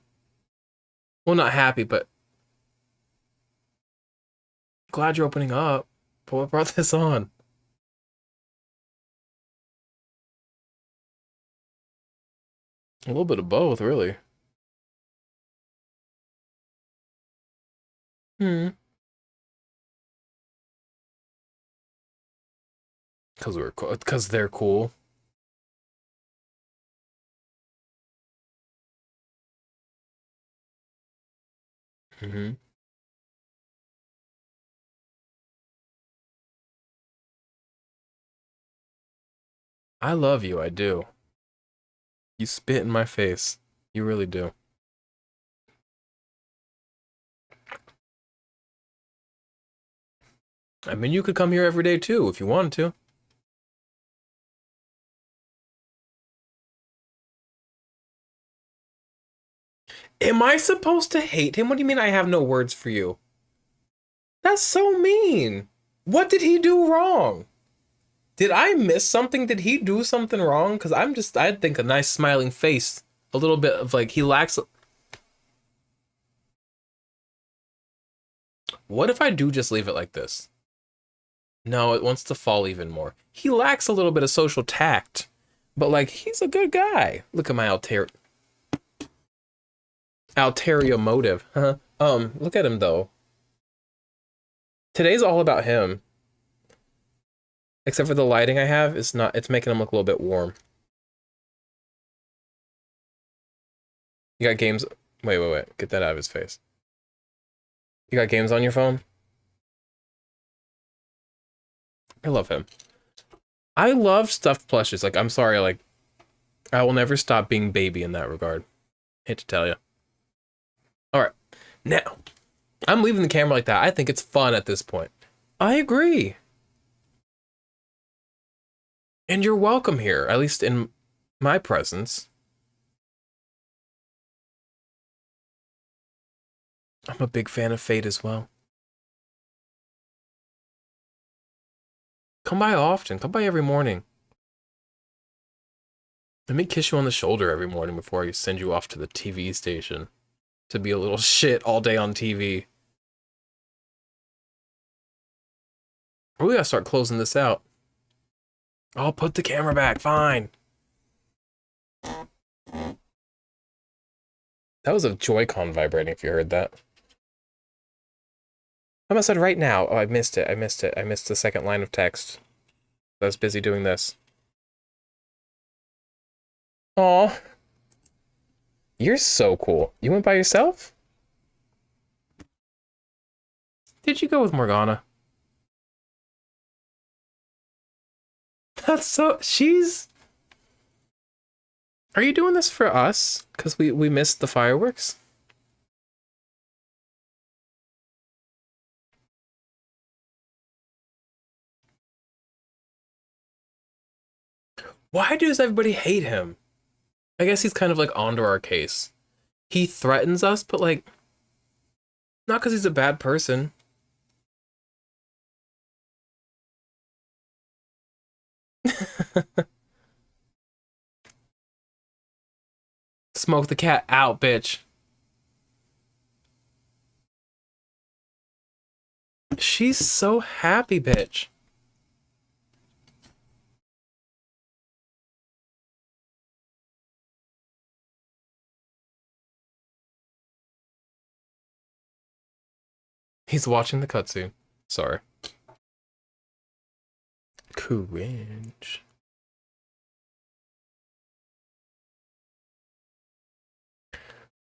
Well, not happy, but glad you're opening up. But what brought this on? A little bit of both, really. Because they're cool. Mm-hmm. I love you, I do. You spit in my face. You really do. I mean, you could come here every day too if you wanted to. Am I supposed to hate him? What do you mean I have no words for you? That's so mean. What did he do wrong? Did I miss something? Did he do something wrong? Because I think a nice smiling face. A little bit of like, he lacks. What if I do just leave it like this? No, it wants to fall even more. He lacks a little bit of social tact. But like, he's a good guy. Look at my ulterior motive. Huh? Look at him though. Today's all about him. Except for the lighting I have, it's making him look a little bit warm. You got games. Wait. Get that out of his face. You got games on your phone? I love him. I love stuffed plushes. Like, I'm sorry, like, I will never stop being baby in that regard. Hate to tell you. Alright. Now, I'm leaving the camera like that. I think it's fun at this point. I agree. And you're welcome here, at least in my presence. I'm a big fan of Fate as well. Come by often. Come by every morning. Let me kiss you on the shoulder every morning before I send you off to the TV station to be a little shit all day on TV. We gotta start closing this out. I'll put the camera back. Fine. That was a Joy-Con vibrating, if you heard that. I must have said right now. Oh, I missed it. I missed the second line of text. I was busy doing this. Aw. You're so cool. You went by yourself? Did you go with Morgana? That's so... She's... Are you doing this for us? Because we missed the fireworks? Why does everybody hate him? I guess he's kind of like onto our case. He threatens us, but like... Not because he's a bad person. Smoke the cat out, bitch. She's so happy, bitch. He's watching the cutscene. Sorry. Cringe.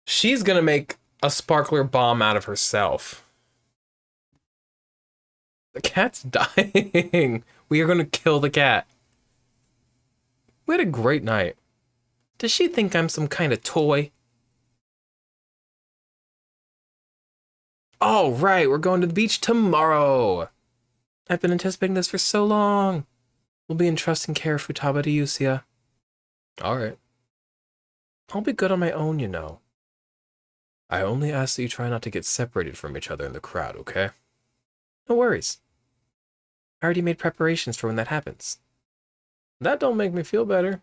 She's gonna make a sparkler bomb out of herself. The cat's dying. We are gonna kill the cat. We had a great night. Does she think I'm some kind of toy? All right, we're going to the beach tomorrow. I've been anticipating this for so long. We'll be in trust and care of Futaba to you, Sia. All right. I'll be good on my own, you know. I only ask that you try not to get separated from each other in the crowd, okay? No worries. I already made preparations for when that happens. That don't make me feel better.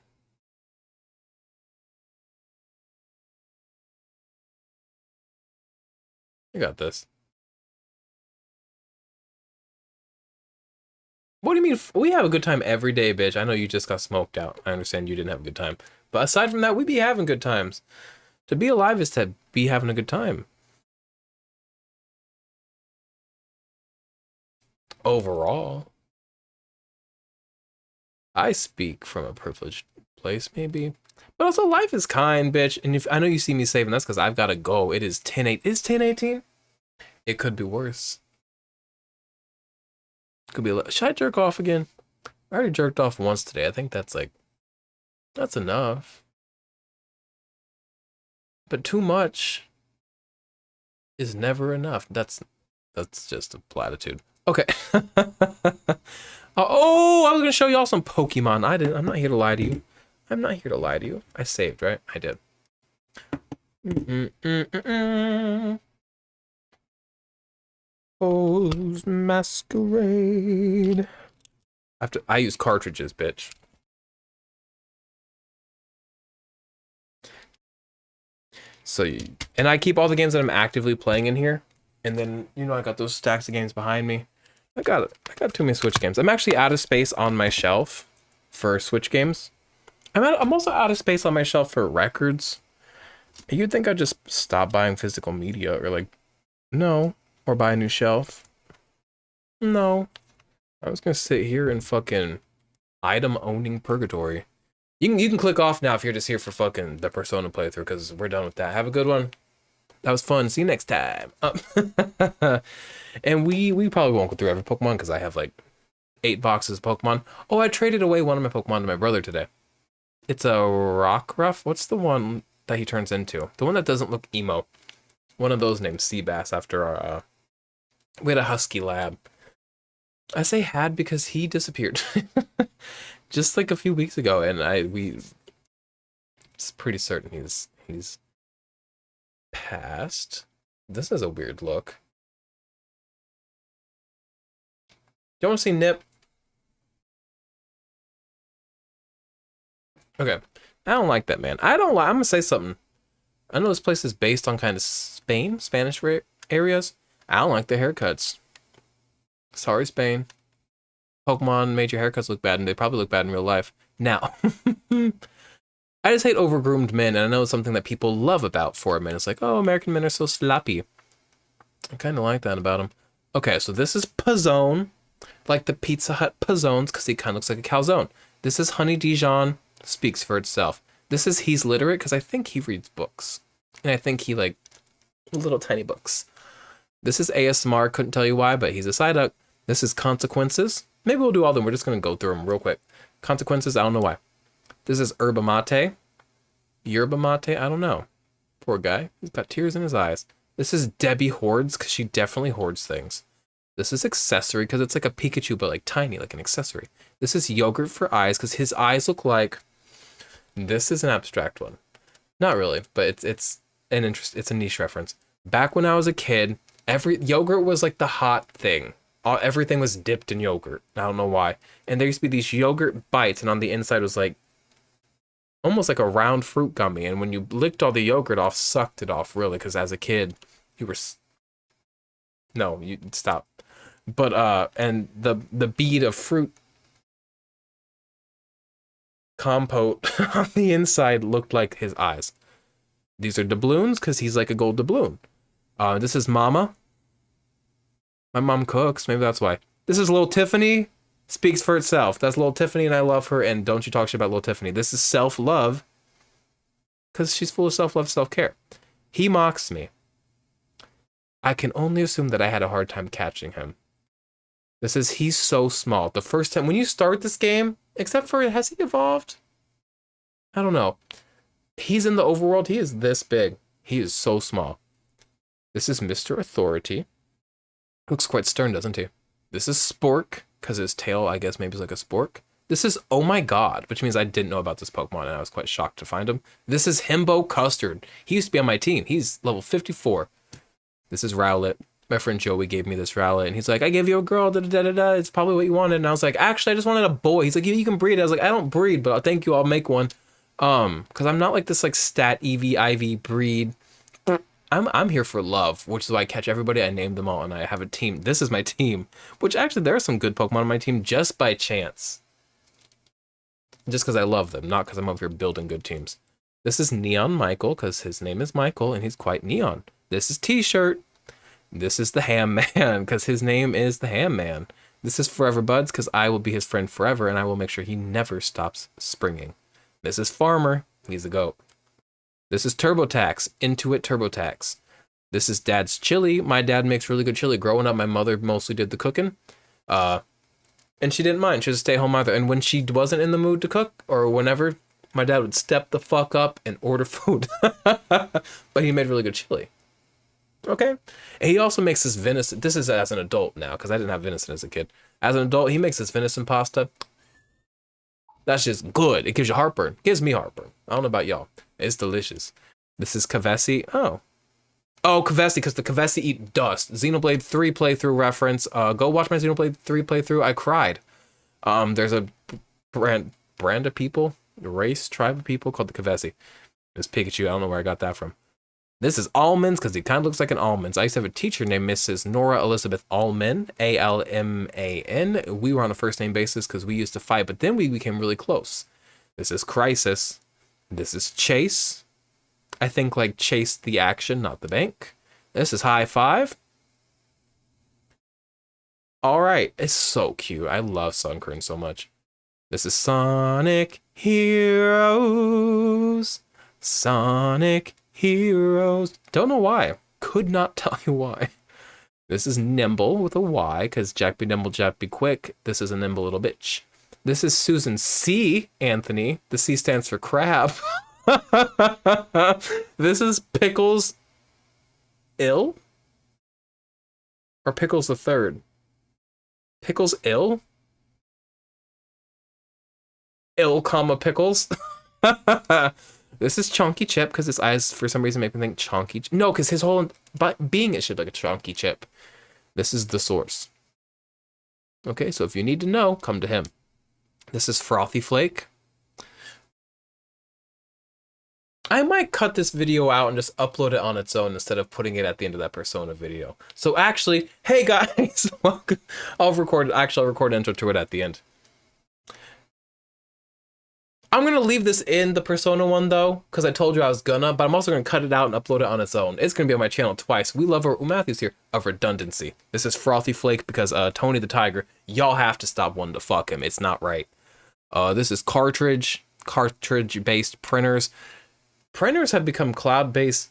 You got this. What do you mean? We have a good time every day, bitch. I know you just got smoked out. I understand you didn't have a good time. But aside from that, we be having good times. To be alive is to be having a good time. Overall. I speak from a privileged place, maybe. But also, life is kind, bitch. And if I know you see me saving, that's because I've got to go. It is 10:08. Is 10:18? It could be worse. Could be. Should I jerk off again? I already jerked off once today. I think that's like, that's enough. But too much is never enough. That's just a platitude. Okay. Oh, I was gonna show y'all some Pokemon. I'm not here to lie to you. I'm not here to lie to you. I saved, right? I did. Pose Masquerade. I use cartridges, bitch. So, and I keep all the games that I'm actively playing in here. And then, you know, I got those stacks of games behind me. I got too many Switch games. I'm actually out of space on my shelf for Switch games. I'm also out of space on my shelf for records. You'd think I'd just stop buying physical media or like, no, or buy a new shelf. No. I was gonna sit here in fucking item owning purgatory. You can click off now if you're just here for fucking the Persona playthrough, because we're done with that. Have a good one. That was fun. See you next time. And we probably won't go through every Pokemon because I have like 8 boxes of Pokemon. Oh, I traded away one of my Pokemon to my brother today. It's a Rockruff. What's the one that he turns into? The one that doesn't look emo. One of those named Seabass after our we had a Husky lab. I say had because he disappeared. Just like a few weeks ago, and it's pretty certain he's passed. This is a weird look. Do you want to see Nip? Okay. I don't like that, man. I'm gonna say something. I know this place is based on kind of Spanish areas. I don't like the haircuts. Sorry, Spain. Pokemon made your haircuts look bad, and they probably look bad in real life. Now, I just hate overgroomed men, and I know it's something that people love about for men. It's like, oh, American men are so sloppy. I kind of like that about them. Okay, so this is Pizzone, like the Pizza Hut Pizzones, because he kind of looks like a calzone. This is Honey Dijon, speaks for itself. This is He's Literate, because I think he reads books. And I think he, like, little tiny books. This is ASMR, couldn't tell you why, but he's a Psyduck. This is Consequences. Maybe we'll do all of them. We're just going to go through them real quick. Consequences, I don't know why. This is Yerba Mate. Yerba Mate, I don't know. Poor guy. He's got tears in his eyes. This is Debbie Hoards, because she definitely hoards things. This is Accessory, because it's like a Pikachu, but like tiny, like an accessory. This is Yogurt for Eyes, because his eyes look like... This is an abstract one. Not really, but it's a niche reference. Back when I was a kid, yogurt was like the hot thing. Everything was dipped in yogurt. I don't know why. And there used to be these yogurt bites, and on the inside was like almost like a round fruit gummy. And when you licked all the yogurt off, sucked it off, really, because as a kid, you were no, you stop. But and the bead of fruit compote on the inside looked like his eyes. These are doubloons because he's like a gold doubloon. This is Mama. My mom cooks, maybe that's why. This is Little Tiffany, speaks for itself. That's Little Tiffany and I love her, and don't you talk shit about Little Tiffany. This is Self-Love, because she's full of self-love, self-care. He mocks me. I can only assume that I had a hard time catching him. This is He's So Small. The first time, when you start this game, except for, has he evolved? I don't know. He's in the overworld, he is this big. He is so small. This is Mr. Authority. Looks quite stern, doesn't he? This is Spork, because his tail, I guess, maybe is like a spork. This is Oh My God, which means I didn't know about this Pokemon, and I was quite shocked to find him. This is Himbo Custard. He used to be on my team. He's level 54. This is Rowlet. My friend Joey gave me this Rowlet, and he's like, I gave you a girl, da-da-da-da-da. It's probably what you wanted. And I was like, actually, I just wanted a boy. He's like, you can breed. I was like, I don't breed, but thank you, I'll make one. Because I'm not like this like stat EV, IV breed. I'm here for love, which is why I catch everybody. I name them all, and I have a team. This is my team, which actually there are some good Pokemon on my team just by chance. Just because I love them, not because I'm over here building good teams. This is Neon Michael, because his name is Michael, and he's quite neon. This is T-Shirt. This is the Ham Man, because his name is the Ham Man. This is Forever Buds, because I will be his friend forever, and I will make sure he never stops springing. This is Farmer. He's a goat. This is TurboTax, Intuit TurboTax. This is Dad's chili. My dad makes really good chili. Growing up, my mother mostly did the cooking. And she didn't mind. She was a stay-at-home mother. And when she wasn't in the mood to cook, or whenever, my dad would step the fuck up and order food. But he made really good chili. Okay. And he also makes this venison. This is as an adult now, because I didn't have venison as a kid. As an adult, he makes this venison pasta. That's just good. It gives you heartburn. It gives me heartburn. I don't know about y'all. It's delicious. This is Kavesi. Oh, Kavesi, because the Kavesi eat dust. Xenoblade 3 playthrough reference. Go watch my Xenoblade 3 playthrough. I cried. There's a brand of people, tribe of people called the Kavesi. It's Pikachu. I don't know where I got that from. This is almonds, because he kind of looks like an almonds. I used to have a teacher named Mrs. Nora Elizabeth Allman, Alman. We were on a first name basis because we used to fight, but then we became really close. This is Crisis. This is Chase. I think like Chase the action, not the bank. This is High Five. All right, it's so cute. I love Sunkern so much. This is Sonic Heroes. Sonic Heroes. Don't know why. Could not tell you why. This is Nimble with a Y, because Jack be nimble, Jack be quick. This is a nimble little bitch. This is Susan C. Anthony. The C stands for crab. This is Pickles Ill? Or Pickles the Third? Pickles Ill? Ill, comma, Pickles. This is Chunky Chip, because his eyes, for some reason, make me think Chunky. No, because his whole being is shaped like a Chunky Chip. This is the source. Okay, so if you need to know, come to him. This is Frothy Flake. I might cut this video out and just upload it on its own instead of putting it at the end of that Persona video. So actually, hey guys, welcome. I'll record intro to it at the end. I'm going to leave this in the Persona one, though, because I told you I was gonna, but I'm also going to cut it out and upload it on its own. It's going to be on my channel twice. We love our Matthew's here of redundancy. This is Frothy Flake because Tony the Tiger, y'all have to stop wanting to fuck him. It's not right. This is cartridge-based printers. Printers have become cloud-based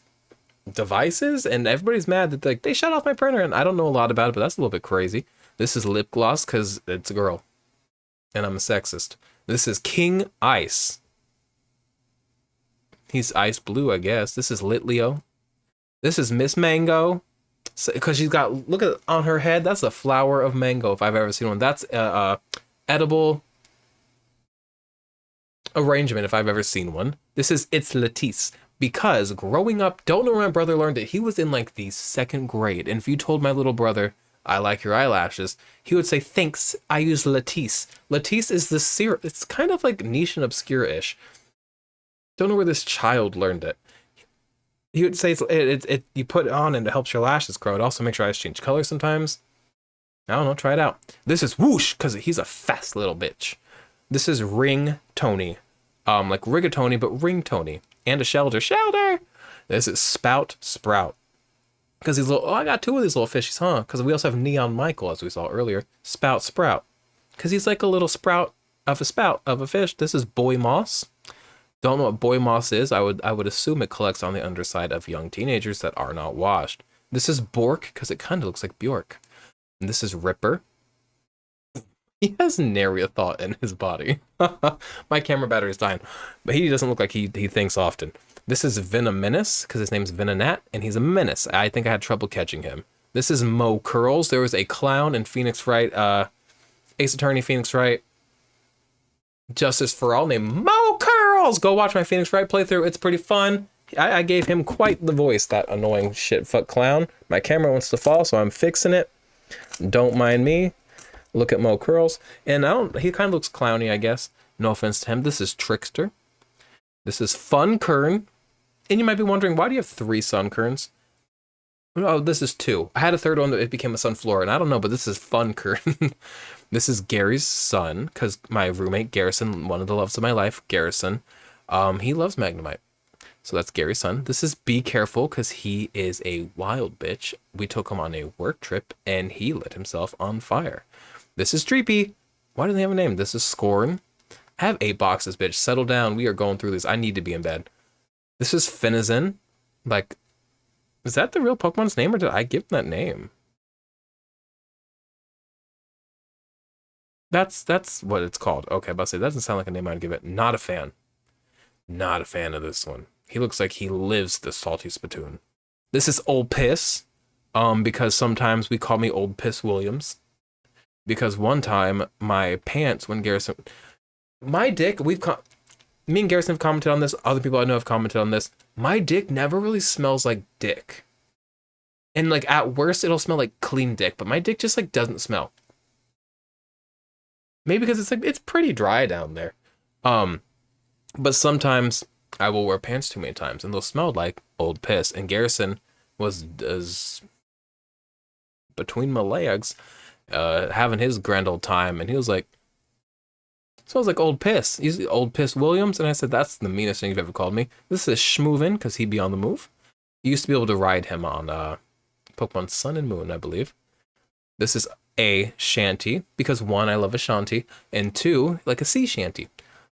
devices, and everybody's mad that they shut off my printer, and I don't know a lot about it, but that's a little bit crazy. This is lip gloss because it's a girl, and I'm a sexist. This is King Ice. He's ice blue, I guess. This is Lit Leo. This is Miss Mango. Because she's got, look at on her head, that's a flower of mango if I've ever seen one. That's edible arrangement if I've ever seen one. This is It's Latisse. Because growing up, don't know where my brother learned it. He was in like the 2nd grade. And if you told my little brother, I like your eyelashes, he would say, thanks, I use Latisse. Latisse is the serum. It's kind of like niche and obscure-ish. Don't know where this child learned it. He would say you put it on and it helps your lashes grow. It also makes your eyes change color sometimes. I don't know, try it out. This is Whoosh, because he's a fast little bitch. This is Ring Tony. Like Rigatoni, but Ring Tony. And a Shelter. This is Spout Sprout. Because he's little, I got 2 of these little fishies, huh? Because we also have Neon Michael, as we saw earlier. Spout Sprout. Because he's like a little spout of a fish. This is Boy Moss. Don't know what Boy Moss is. I would assume it collects on the underside of young teenagers that are not washed. This is Bork, because it kind of looks like Bjork. And this is Ripper. He has nary a thought in his body. My camera battery is dying. But he doesn't look like he thinks often. This is Venominius, because his name's Venonat, and he's a menace. I think I had trouble catching him. This is Mo Curls. There was a clown in Phoenix Wright, Ace Attorney Phoenix Wright, Justice for All, named Mo Curls. Go watch my Phoenix Wright playthrough. It's pretty fun. I gave him quite the voice, that annoying shit-fuck clown. My camera wants to fall, so I'm fixing it. Don't mind me. Look at Mo Curls. And he kind of looks clowny, I guess. No offense to him. This is Trickster. This is Fun Kern. And you might be wondering, why do you have 3 Sunkerns? Oh, this is 2. I had a 3rd one that it became a Sunflora, and I don't know, but this is Fun Kern. This is Gary's son, because my roommate Garrison, one of the loves of my life, Garrison, he loves Magnemite. So that's Gary's son. This is Be Careful, because he is a wild bitch. We took him on a work trip, and he lit himself on fire. This is Dreepy. Why do they have a name? This is Scorn. I have 8 boxes, bitch. Settle down. We are going through this. I need to be in bed. This is Finizen. Like Is that the real Pokemon's name, or did I give him that name? That's what it's called. Okay, but say that doesn't sound like a name I'd give it. Not a fan. Not a fan of this one. He looks like he lives the salty spittoon. This is Old Piss. Because sometimes we call me Old Piss Williams. Because one time my pants, when Garrison, my dick, me and Garrison have commented on this. Other people I know have commented on this. My dick never really smells like dick. And like at worst, it'll smell like clean dick, but my dick just like doesn't smell. Maybe because it's like it's pretty dry down there. But sometimes I will wear pants too many times and they'll smell like old piss. And Garrison was between my legs, having his grand old time, and he was like, smells like old piss. He's Old Piss Williams, and I said, that's the meanest thing you've ever called me. This is Schmoovin, because he'd be on the move. You used to be able to ride him on Pokemon Sun and Moon, I believe. This is a shanty, because one, I love Ashanti, and two, like a sea shanty.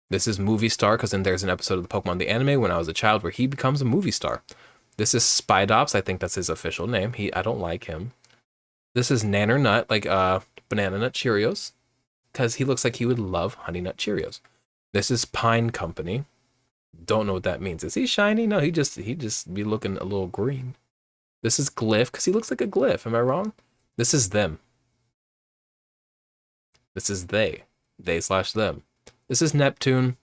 This is Movie Star, because then there's an episode of the Pokemon the anime when I was a child where he becomes a movie star. This is Spidops, I think that's his official name. I don't like him. This is Nanner Nut, like Banana Nut Cheerios, because he looks like he would love Honey Nut Cheerios. This is Pine Company. Don't know what that means. Is he shiny? No, he just be looking a little green. This is Glyph, because he looks like a glyph. Am I wrong? This is them. This is they. They/them. This is Neptune.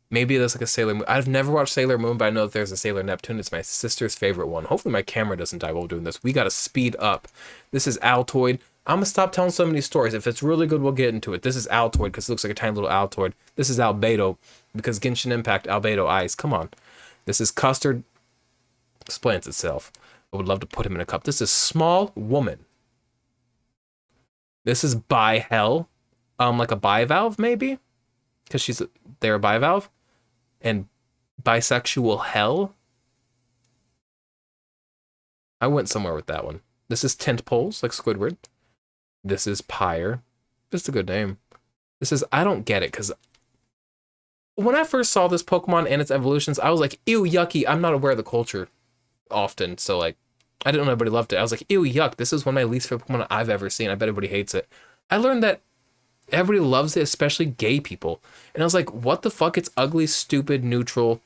Maybe that's like a Sailor Moon. I've never watched Sailor Moon, but I know that there's a Sailor Neptune. It's my sister's favorite one. Hopefully my camera doesn't die while doing this. We gotta speed up. This is Altoid. I'm gonna stop telling so many stories. If it's really good, we'll get into it. This is Altoid, because it looks like a tiny little Altoid. This is Albedo, because Genshin Impact, Albedo Ice. Come on. This is Custard. Explains itself. I would love to put him in a cup. This is Small Woman. This is Bi-Hell. Like a bivalve, maybe? Because they're a bivalve. And Bisexual Hell. I went somewhere with that one. This is Tint Poles, like Squidward. This is Pyre. Just a good name. This is, I don't get it, because when I first saw this Pokemon and its evolutions, I was like, ew, yucky. I'm not aware of the culture often, so like, I didn't know everybody loved it. I was like, ew, yuck. This is one of my least favorite Pokemon I've ever seen. I bet everybody hates it. I learned that everybody loves it, especially gay people. And I was like, what the fuck? It's ugly, stupid, neutral.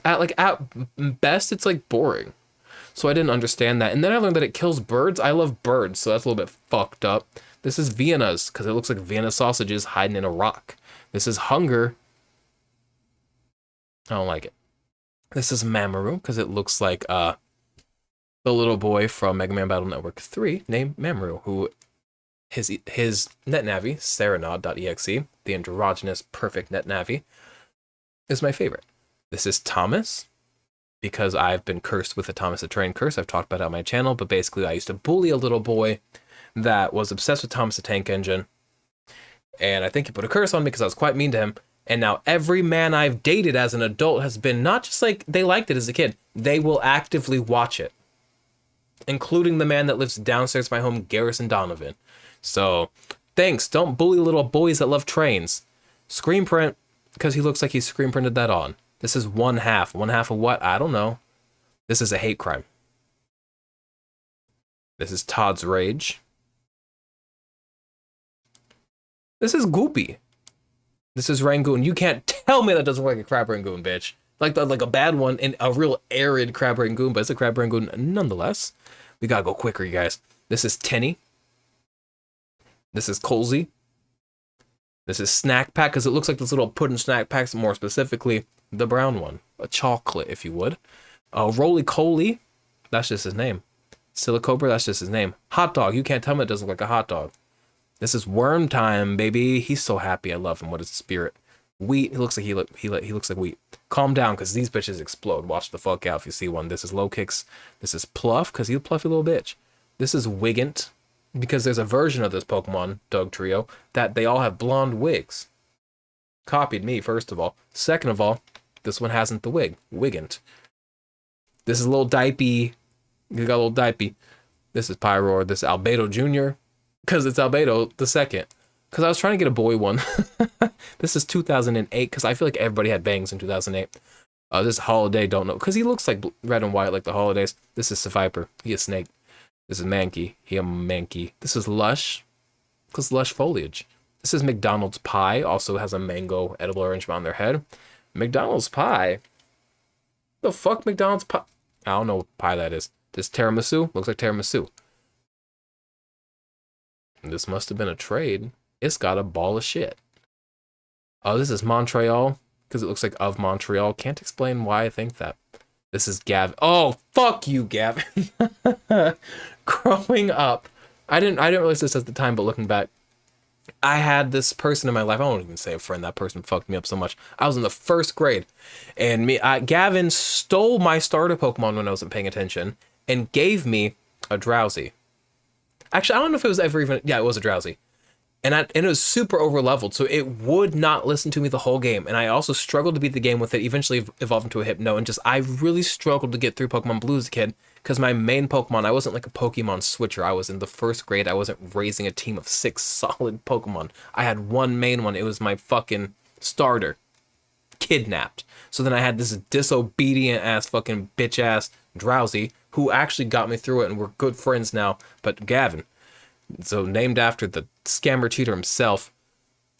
At best, it's like boring. So I didn't understand that. And then I learned that it kills birds. I love birds, so that's a little bit fucked up. This is Vienna's, because it looks like Vienna sausages hiding in a rock. This is Hunger. I don't like it. This is Mamoru, because it looks like the little boy from Mega Man Battle Network 3 named Mamoru, who his NetNavi, Serenade.exe, the androgynous perfect NetNavi, is my favorite. This is Thomas, because I've been cursed with a Thomas the Train curse. I've talked about it on my channel, but basically I used to bully a little boy that was obsessed with Thomas the Tank Engine, and I think he put a curse on me because I was quite mean to him, and now every man I've dated as an adult has been not just like they liked it as a kid, they will actively watch it, including the man that lives downstairs my home, Garrison Donovan. So, thanks. Don't bully little boys that love trains. Screen print, because he looks like he screen printed that on. This is one half. One half of what? I don't know. This is a hate crime. This is Todd's Rage. This is Goopy. This is Rangoon. You can't tell me that doesn't look like a Crab Rangoon, bitch. Like a bad one and a real arid Crab Rangoon, but it's a Crab Rangoon nonetheless. We gotta go quicker, you guys. This is Tenny. This is Colsey. This is Snack Pack, because it looks like this little pudding snack packs, more specifically, the brown one. A chocolate, if you would. Roly Coly, that's just his name. Silicobra, that's just his name. Hot Dog, you can't tell me it doesn't look like a hot dog. This is Worm Time, baby. He's so happy. I love him. What is the spirit? Wheat, he looks like he looks like wheat. Calm down, because these bitches explode. Watch the fuck out if you see one. This is Low Kicks. This is Pluff, because he's a pluffy little bitch. This is Wigant, because there's a version of this Pokemon, Dog Trio, that they all have blonde wigs. Copied me, first of all. Second of all, this one hasn't the wig. Wigant. This is a little Dipey. You got a little Dipey. This is Pyroar. This is Albedo Jr., because it's Albedo the second. Because I was trying to get a boy one. This is 2008, because I feel like everybody had bangs in 2008. This Holiday, don't know, because he looks like red and white like the Holidays. This is Viper. He a snake. This is Mankey. He a Mankey. This is Lush, because Lush foliage. This is McDonald's Pie. Also has a mango edible arrangement on their head. McDonald's Pie? The fuck McDonald's Pie? I don't know what pie that is. This tiramisu? Looks like tiramisu. This must have been a trade. It's got a ball of shit. Oh, this is Montreal, because it looks like of Montreal. Can't explain why I think that. This is Gavin. Oh, fuck you, Gavin. Growing up, I didn't realize this at the time, but looking back, I had this person in my life. I won't even say a friend. That person fucked me up so much. I was in the 1st grade, and Gavin stole my starter Pokemon when I wasn't paying attention and gave me a Drowsy. Actually, I don't know if it was ever even... Yeah, it was a Drowsy. And it was super over-leveled, so it would not listen to me the whole game. And I also struggled to beat the game with it, eventually evolved into a Hypno, and I really struggled to get through Pokemon Blue as a kid, because my main Pokemon, I wasn't like a Pokemon switcher. I was in the 1st grade. I wasn't raising a team of 6 solid Pokemon. I had one main one. It was my fucking starter. Kidnapped. So then I had this disobedient-ass fucking bitch-ass Drowsy, who actually got me through it, and we're good friends now, but Gavin. So named after the scammer cheater himself,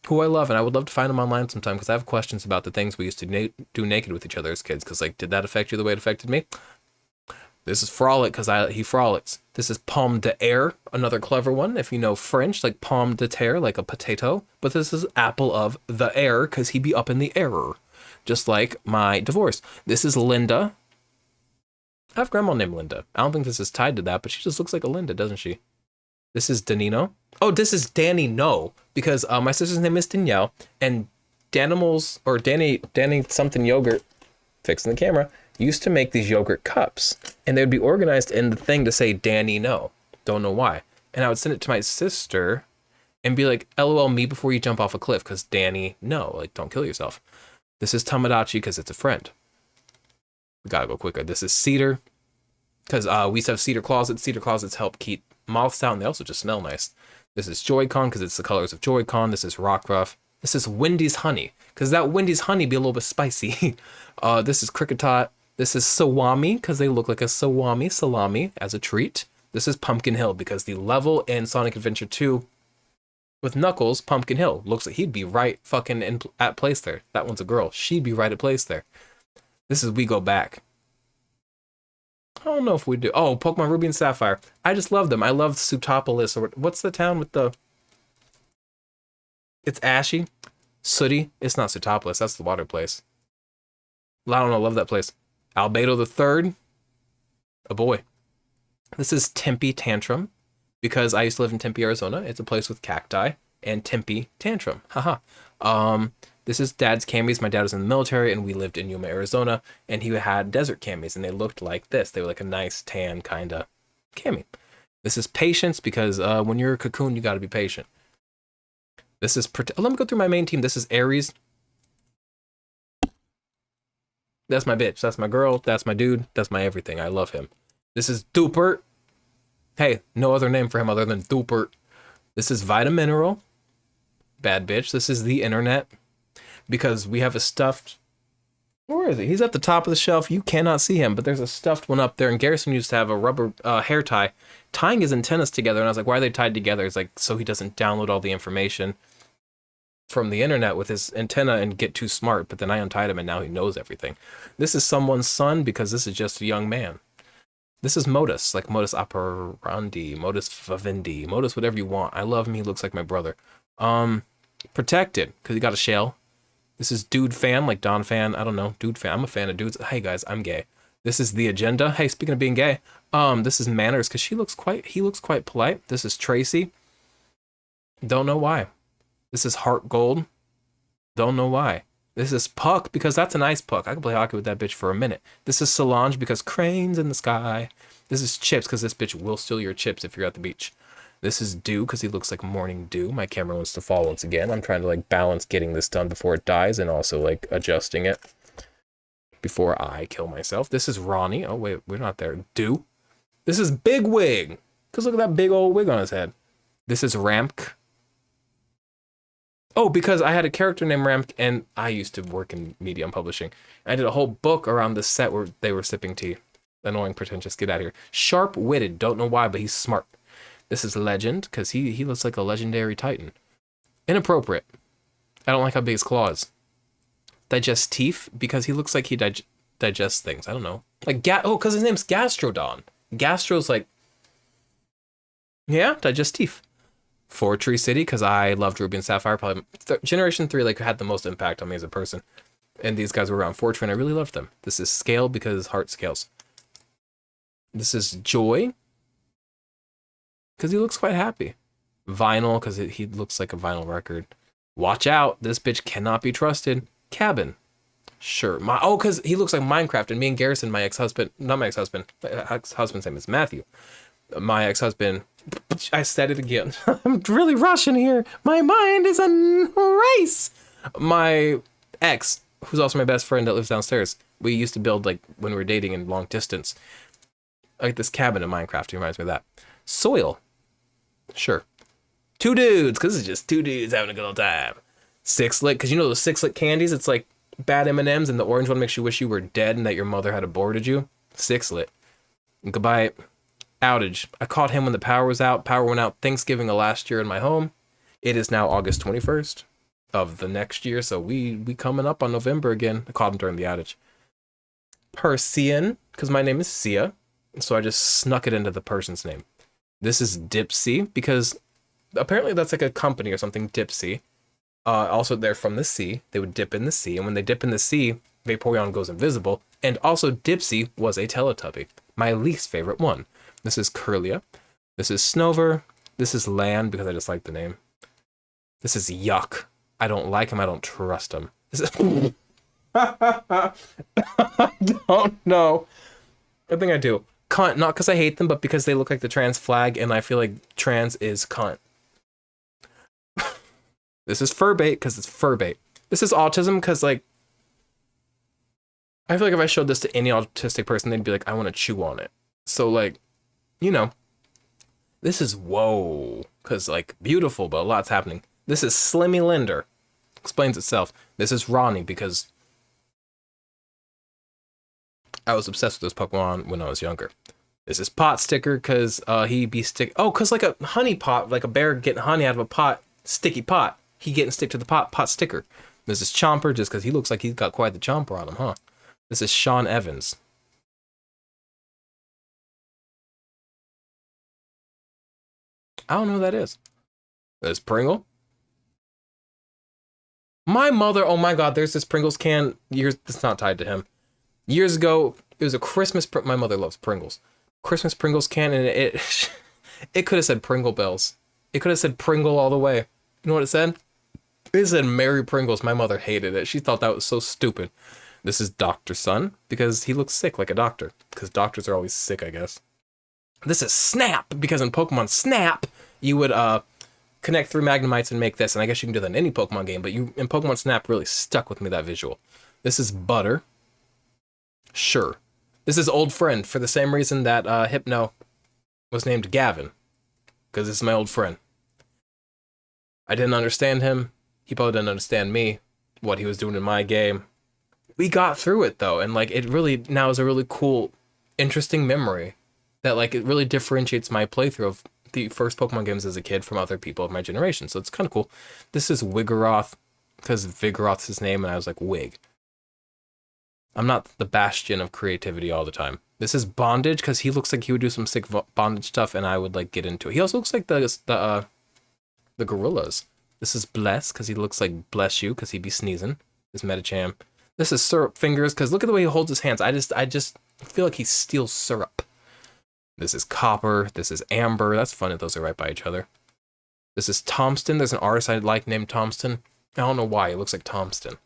who I love, and I would love to find him online sometime, because I have questions about the things we used to do naked with each other as kids, because, like, did that affect you the way it affected me? This is Frolic, because he frolics. This is Pomme de Terre, another clever one, if you know French, like Pomme de Terre, like a potato, but this is Apple of the Air, because he be up in the air, just like my divorce. This is Linda. I have grandma named Linda. I don't think this is tied to that, but she just looks like a Linda, doesn't she? This is Danino. Oh, this is Danny No, because my sister's name is Danielle, and Danimals, or Danny something yogurt, fixing the camera, used to make these yogurt cups, and they would be organized in the thing to say Danny No. Don't know why. And I would send it to my sister and be like, LOL me before you jump off a cliff, because Danny No, like, don't kill yourself. This is Tamagotchi, because it's a friend. We gotta go quicker. This is Cedar, because we used to have cedar closets. Cedar closets help keep moths out, and they also just smell nice. This is Joy-Con, because it's the colors of Joy-Con. This is Rockruff. This is Wendy's Honey, because that Wendy's Honey be a little bit spicy. This is Cricketot. This is Sawami, because they look like a salami as a treat. This is Pumpkin Hill, because the level in Sonic Adventure 2 with Knuckles, Pumpkin Hill, looks like he'd be right fucking at place there. That one's a girl. She'd be right at place there. This is We Go Back. I don't know if we do. Oh, Pokemon Ruby and Sapphire. I just love them. I love Sutopolis, or what's the town with the... It's ashy. Sooty. It's not Sutopolis. That's the water place. I don't know. I love that place. Albedo the Third. A boy. This is Tempe Tantrum, because I used to live in Tempe, Arizona. It's a place with cacti and Tempe Tantrum. Haha. This is Dad's camis. My dad was in the military, and we lived in Yuma, Arizona, and he had desert camis, and they looked like this. They were like a nice tan kind of cami. This is Patience, because when you're a cocoon, you got to be patient. This is... Let me go through my main team. This is Aries. That's my bitch. That's my girl. That's my dude. That's my everything. I love him. This is Dupert. Hey, no other name for him other than Dupert. This is Vitamineral. Bad bitch. This is the internet, because we have a stuffed... Where is he? He's at the top of the shelf. You cannot see him, but there's a stuffed one up there, and Garrison used to have a rubber hair tie tying his antennas together, and I was like, why are they tied together? It's like, so he doesn't download all the information from the internet with his antenna and get too smart, but then I untied him, and now he knows everything. This is someone's son, because this is just a young man. This is Modus, like Modus Operandi, Modus Vivendi, Modus whatever you want. I love him. He looks like my brother. Protected, because he got a shell. This is Dude Fan, like Don Fan. I don't know. Dude Fan. I'm a fan of dudes. Hey, guys, I'm gay. This is The Agenda. Hey, speaking of being gay, this is Manners, because he looks quite polite. This is Tracy. Don't know why. This is Heart Gold. Don't know why. This is Puck, because that's a nice Puck. I can play hockey with that bitch for a minute. This is Solange, because cranes in the sky. This is Chips, because this bitch will steal your chips if you're at the beach. This is Dew, because he looks like morning dew. My camera wants to fall once again. I'm trying to, like, balance getting this done before it dies, and also, like, adjusting it before I kill myself. This is Ronnie. Oh, wait, we're not there. Dew. This is Big Wig, because look at that big old wig on his head. This is Ramk. Oh, because I had a character named Ram, and I used to work in media and publishing. I did a whole book around the set where they were sipping tea. Annoying, pretentious, get out of here. Sharp-witted, don't know why, but he's smart. This is Legend, because he looks like a legendary titan. Inappropriate. I don't like how big his claws. Digestif, because he looks like he digests things. I don't know. Like, because his name's Gastrodon. Gastro's like, yeah, Digestif. Fortree City, because I loved Ruby and Sapphire. Probably Generation 3 like had the most impact on me as a person. And these guys were around Fortree, and I really loved them. This is Scale, because heart scales. This is Joy, because he looks quite happy. Vinyl, because he looks like a vinyl record. Watch out, this bitch cannot be trusted. Cabin. Sure. Because he looks like Minecraft, and me and Garrison, my ex-husband, not my ex-husband, my ex-husband's name is Matthew. My ex-husband, I said it again. I'm really rushing here. My mind is a race. My ex, who's also my best friend that lives downstairs, we used to build, like, when we were dating in long distance, like this cabin in Minecraft. He reminds me of that. Soil. Sure. Two dudes, because it's just two dudes having a good old time. Sixlet, because you know those Sixlet candies? It's like bad M&Ms, and the orange one makes you wish you were dead and that your mother had aborted you. Sixlet. Goodbye. Outage. I caught him when the power was out. Power went out Thanksgiving of last year in my home. It is now August 21st of the next year, so we coming up on November again. I caught him during the outage. Persian, because my name is Sia, so I just snuck it into the person's name. This is Dipsy, because apparently that's like a company or something, Dipsy. Also, they're from the sea. They would dip in the sea, and when they dip in the sea, Vaporeon goes invisible. And also, Dipsy was a Teletubby, my least favorite one. This is Curlia. This is Snover. This is Land, because I just like the name. This is Yuck. I don't like him. I don't trust him. This is... I don't know. I think I do. Cunt, not because I hate them, but because they look like the trans flag, and I feel like trans is cunt. This is Furbait, because it's Furbait. This is Autism, because, like, I feel like if I showed this to any autistic person, they'd be like, I want to chew on it. So, like, you know. This is Whoa, because, like, beautiful, but a lot's happening. This is Slimmy Linder. Explains itself. This is Ronnie, because I was obsessed with this Pokemon when I was younger. This is Pot Sticker, because he be because like a honey pot, like a bear getting honey out of a pot, sticky pot. He getting stick to the pot sticker. This is Chomper, just because he looks like he's got quite the chomper on him, huh? This is Sean Evans. I don't know who that is. There's Pringle. My mother, oh my god, there's this Pringles can. It's not tied to him. Years ago, it was a Christmas, my mother loves Pringles. Christmas Pringles can, and it could have said Pringle Bells. It could have said Pringle all the way. You know what it said? It said Merry Pringles. My mother hated it. She thought that was so stupid. This is Dr. Sun, because he looks sick like a doctor. Because doctors are always sick, I guess. This is Snap, because in Pokemon Snap, you would connect 3 Magnemites and make this. And I guess you can do that in any Pokemon game, but in Pokemon Snap really stuck with me, that visual. This is Butter. Sure. This is Old Friend, for the same reason that Hypno was named Gavin. Because this is my old friend. I didn't understand him. He probably didn't understand me, what he was doing in my game. We got through it, though, and, like, it really now is a really cool, interesting memory that, like, it really differentiates my playthrough of the first Pokemon games as a kid from other people of my generation, so it's kind of cool. This is Wigoroth, because Vigoroth's his name, and I was like, Wig. I'm not the bastion of creativity all the time. This is Bondage, because he looks like he would do some sick bondage stuff, and I would, like, get into it. He also looks like the gorillas. This is Bless, because he looks like Bless You, because he'd be sneezing. This Medicham. This is Syrup Fingers, because look at the way he holds his hands. I just feel like he steals syrup. This is Copper. This is Amber. That's funny, those are right by each other. This is Thompson. There's an artist I like named Thompson. I don't know why. He looks like Thompson.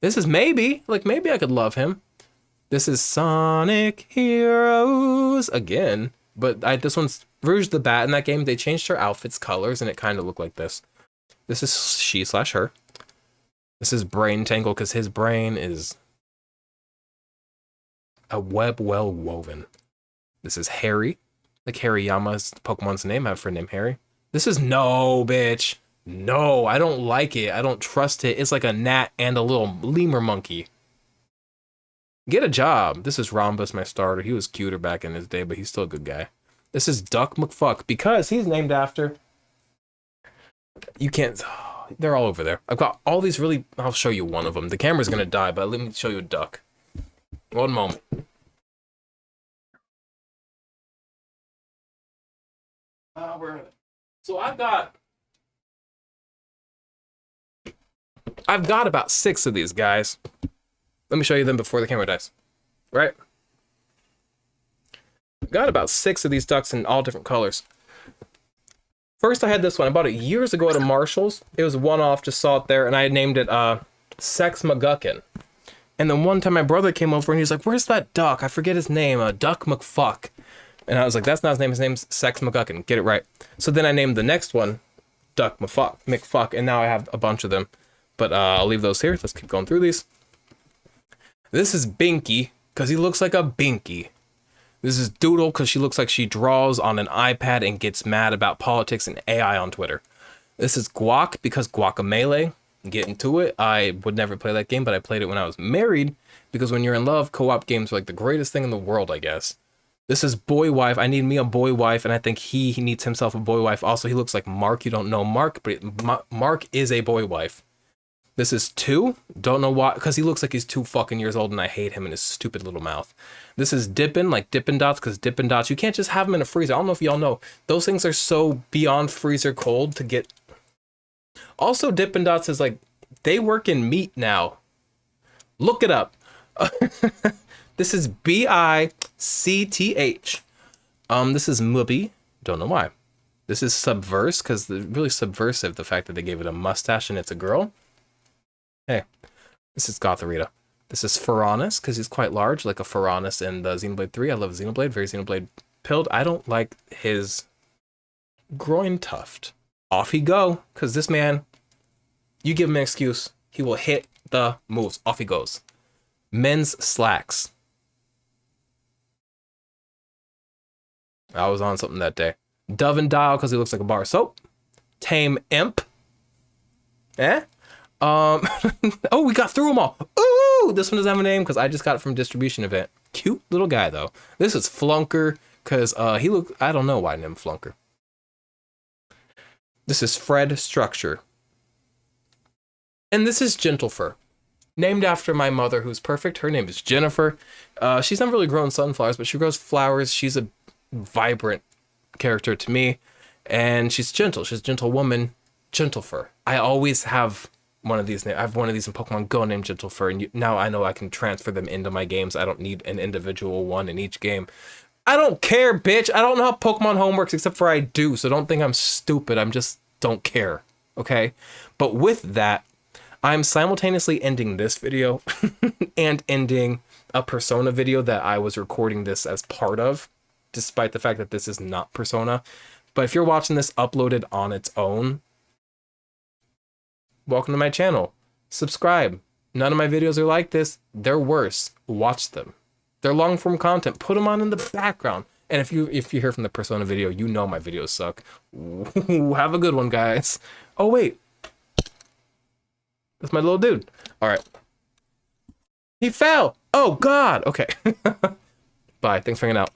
This is Maybe. Like, maybe I could love him. This is Sonic Heroes. Again. But this one's Rouge the Bat. In that game, they changed her outfit's colors, and it kind of looked like this. This is she/her. This is Brain Tangle, because his brain is a web well woven. This is Harry. Like Harry Yama's Pokemon's name. I have a friend named Harry. This is No, bitch. No, I don't like it. I don't trust it. It's like a gnat and a little lemur monkey. Get a job. This is Rhombus, my starter. He was cuter back in his day, but he's still a good guy. This is Duck McFuck because he's named after... You can't... They're all over there. I've got all these really... I'll show you one of them. The camera's gonna die, but let me show you a duck. One moment. Where are they? So I've got about 6 of these guys. Let me show you them before the camera dies. Right? Got about 6 of these ducks in all different colors. First I had this one. I bought it years ago at a Marshall's. It was one-off, just saw it there, and I had named it Sex McGuckin. And then one time my brother came over and he was like, where's that duck? I forget his name, Duck McFuck. And I was like, that's not his name. His name's Sex McGuckin. Get it right. So then I named the next one Duck McFuck, and now I have a bunch of them. But I'll leave those here. Let's keep going through these. This is Binky, because he looks like a Binky. This is Doodle, because she looks like she draws on an iPad and gets mad about politics and AI on Twitter. This is Guac, because Guacamelee. Get into it. I would never play that game, but I played it when I was married, because when you're in love, co-op games are like the greatest thing in the world, I guess. This is Boy Wife. I need me a boy wife, and I think he needs himself a boy wife. Also, he looks like Mark. You don't know Mark, but Mark is a boy wife. This is 2. Don't know why, because he looks like he's 2 fucking years old, and I hate him and his stupid little mouth. This is Dippin', like Dippin' Dots, because Dippin' Dots, you can't just have them in a freezer. I don't know if y'all know. Those things are so beyond freezer cold to get. Also, Dippin' Dots is like, they work in meat now. Look it up. This is BICTH. This is Mubi. Don't know why. This is Subverse, because they're really subversive, the fact that they gave it a mustache and it's a girl. Hey, this is Gotharita. This is Ferranus, because he's quite large, like a Ferranus in the Xenoblade 3. I love Xenoblade, very Xenoblade pilled. I don't like his groin tuft. Off he go, because this man, you give him an excuse, he will hit the moves. Off he goes. Men's slacks. I was on something that day. Dove and Dial, because he looks like a bar of soap. Tame Imp. Oh, we got through them all. Ooh, this one doesn't have a name because I just got it from distribution event. Cute little guy though. This is Flunker because he look. I don't know why I named Flunker. This is Fred Structure. And this is Gentlefur, named after my mother, who's perfect. Her name is Jennifer. She's not really grown sunflowers, but she grows flowers. She's a vibrant character to me, and she's gentle. She's a gentle woman. Gentlefur. I always have one of these. I have one of these in Pokemon Go named Gentlefur, and now I know I can transfer them into my games. I don't need an individual one in each game. I don't care, bitch. I don't know how Pokemon Home works, except for I do, so don't think I'm stupid. I'm just don't care, okay? But with that, I'm simultaneously ending this video and ending a Persona video that I was recording this as part of, despite the fact that this is not Persona. But if you're watching this uploaded on its own, welcome to my channel. Subscribe. None of my videos are like this. They're worse. Watch them. They're long form content. Put them on in the background. And if you hear from the Persona video, you know my videos suck. Have a good one, guys. Oh, wait. That's my little dude. All right. He fell. Oh, God. Okay. Bye. Thanks for hanging out.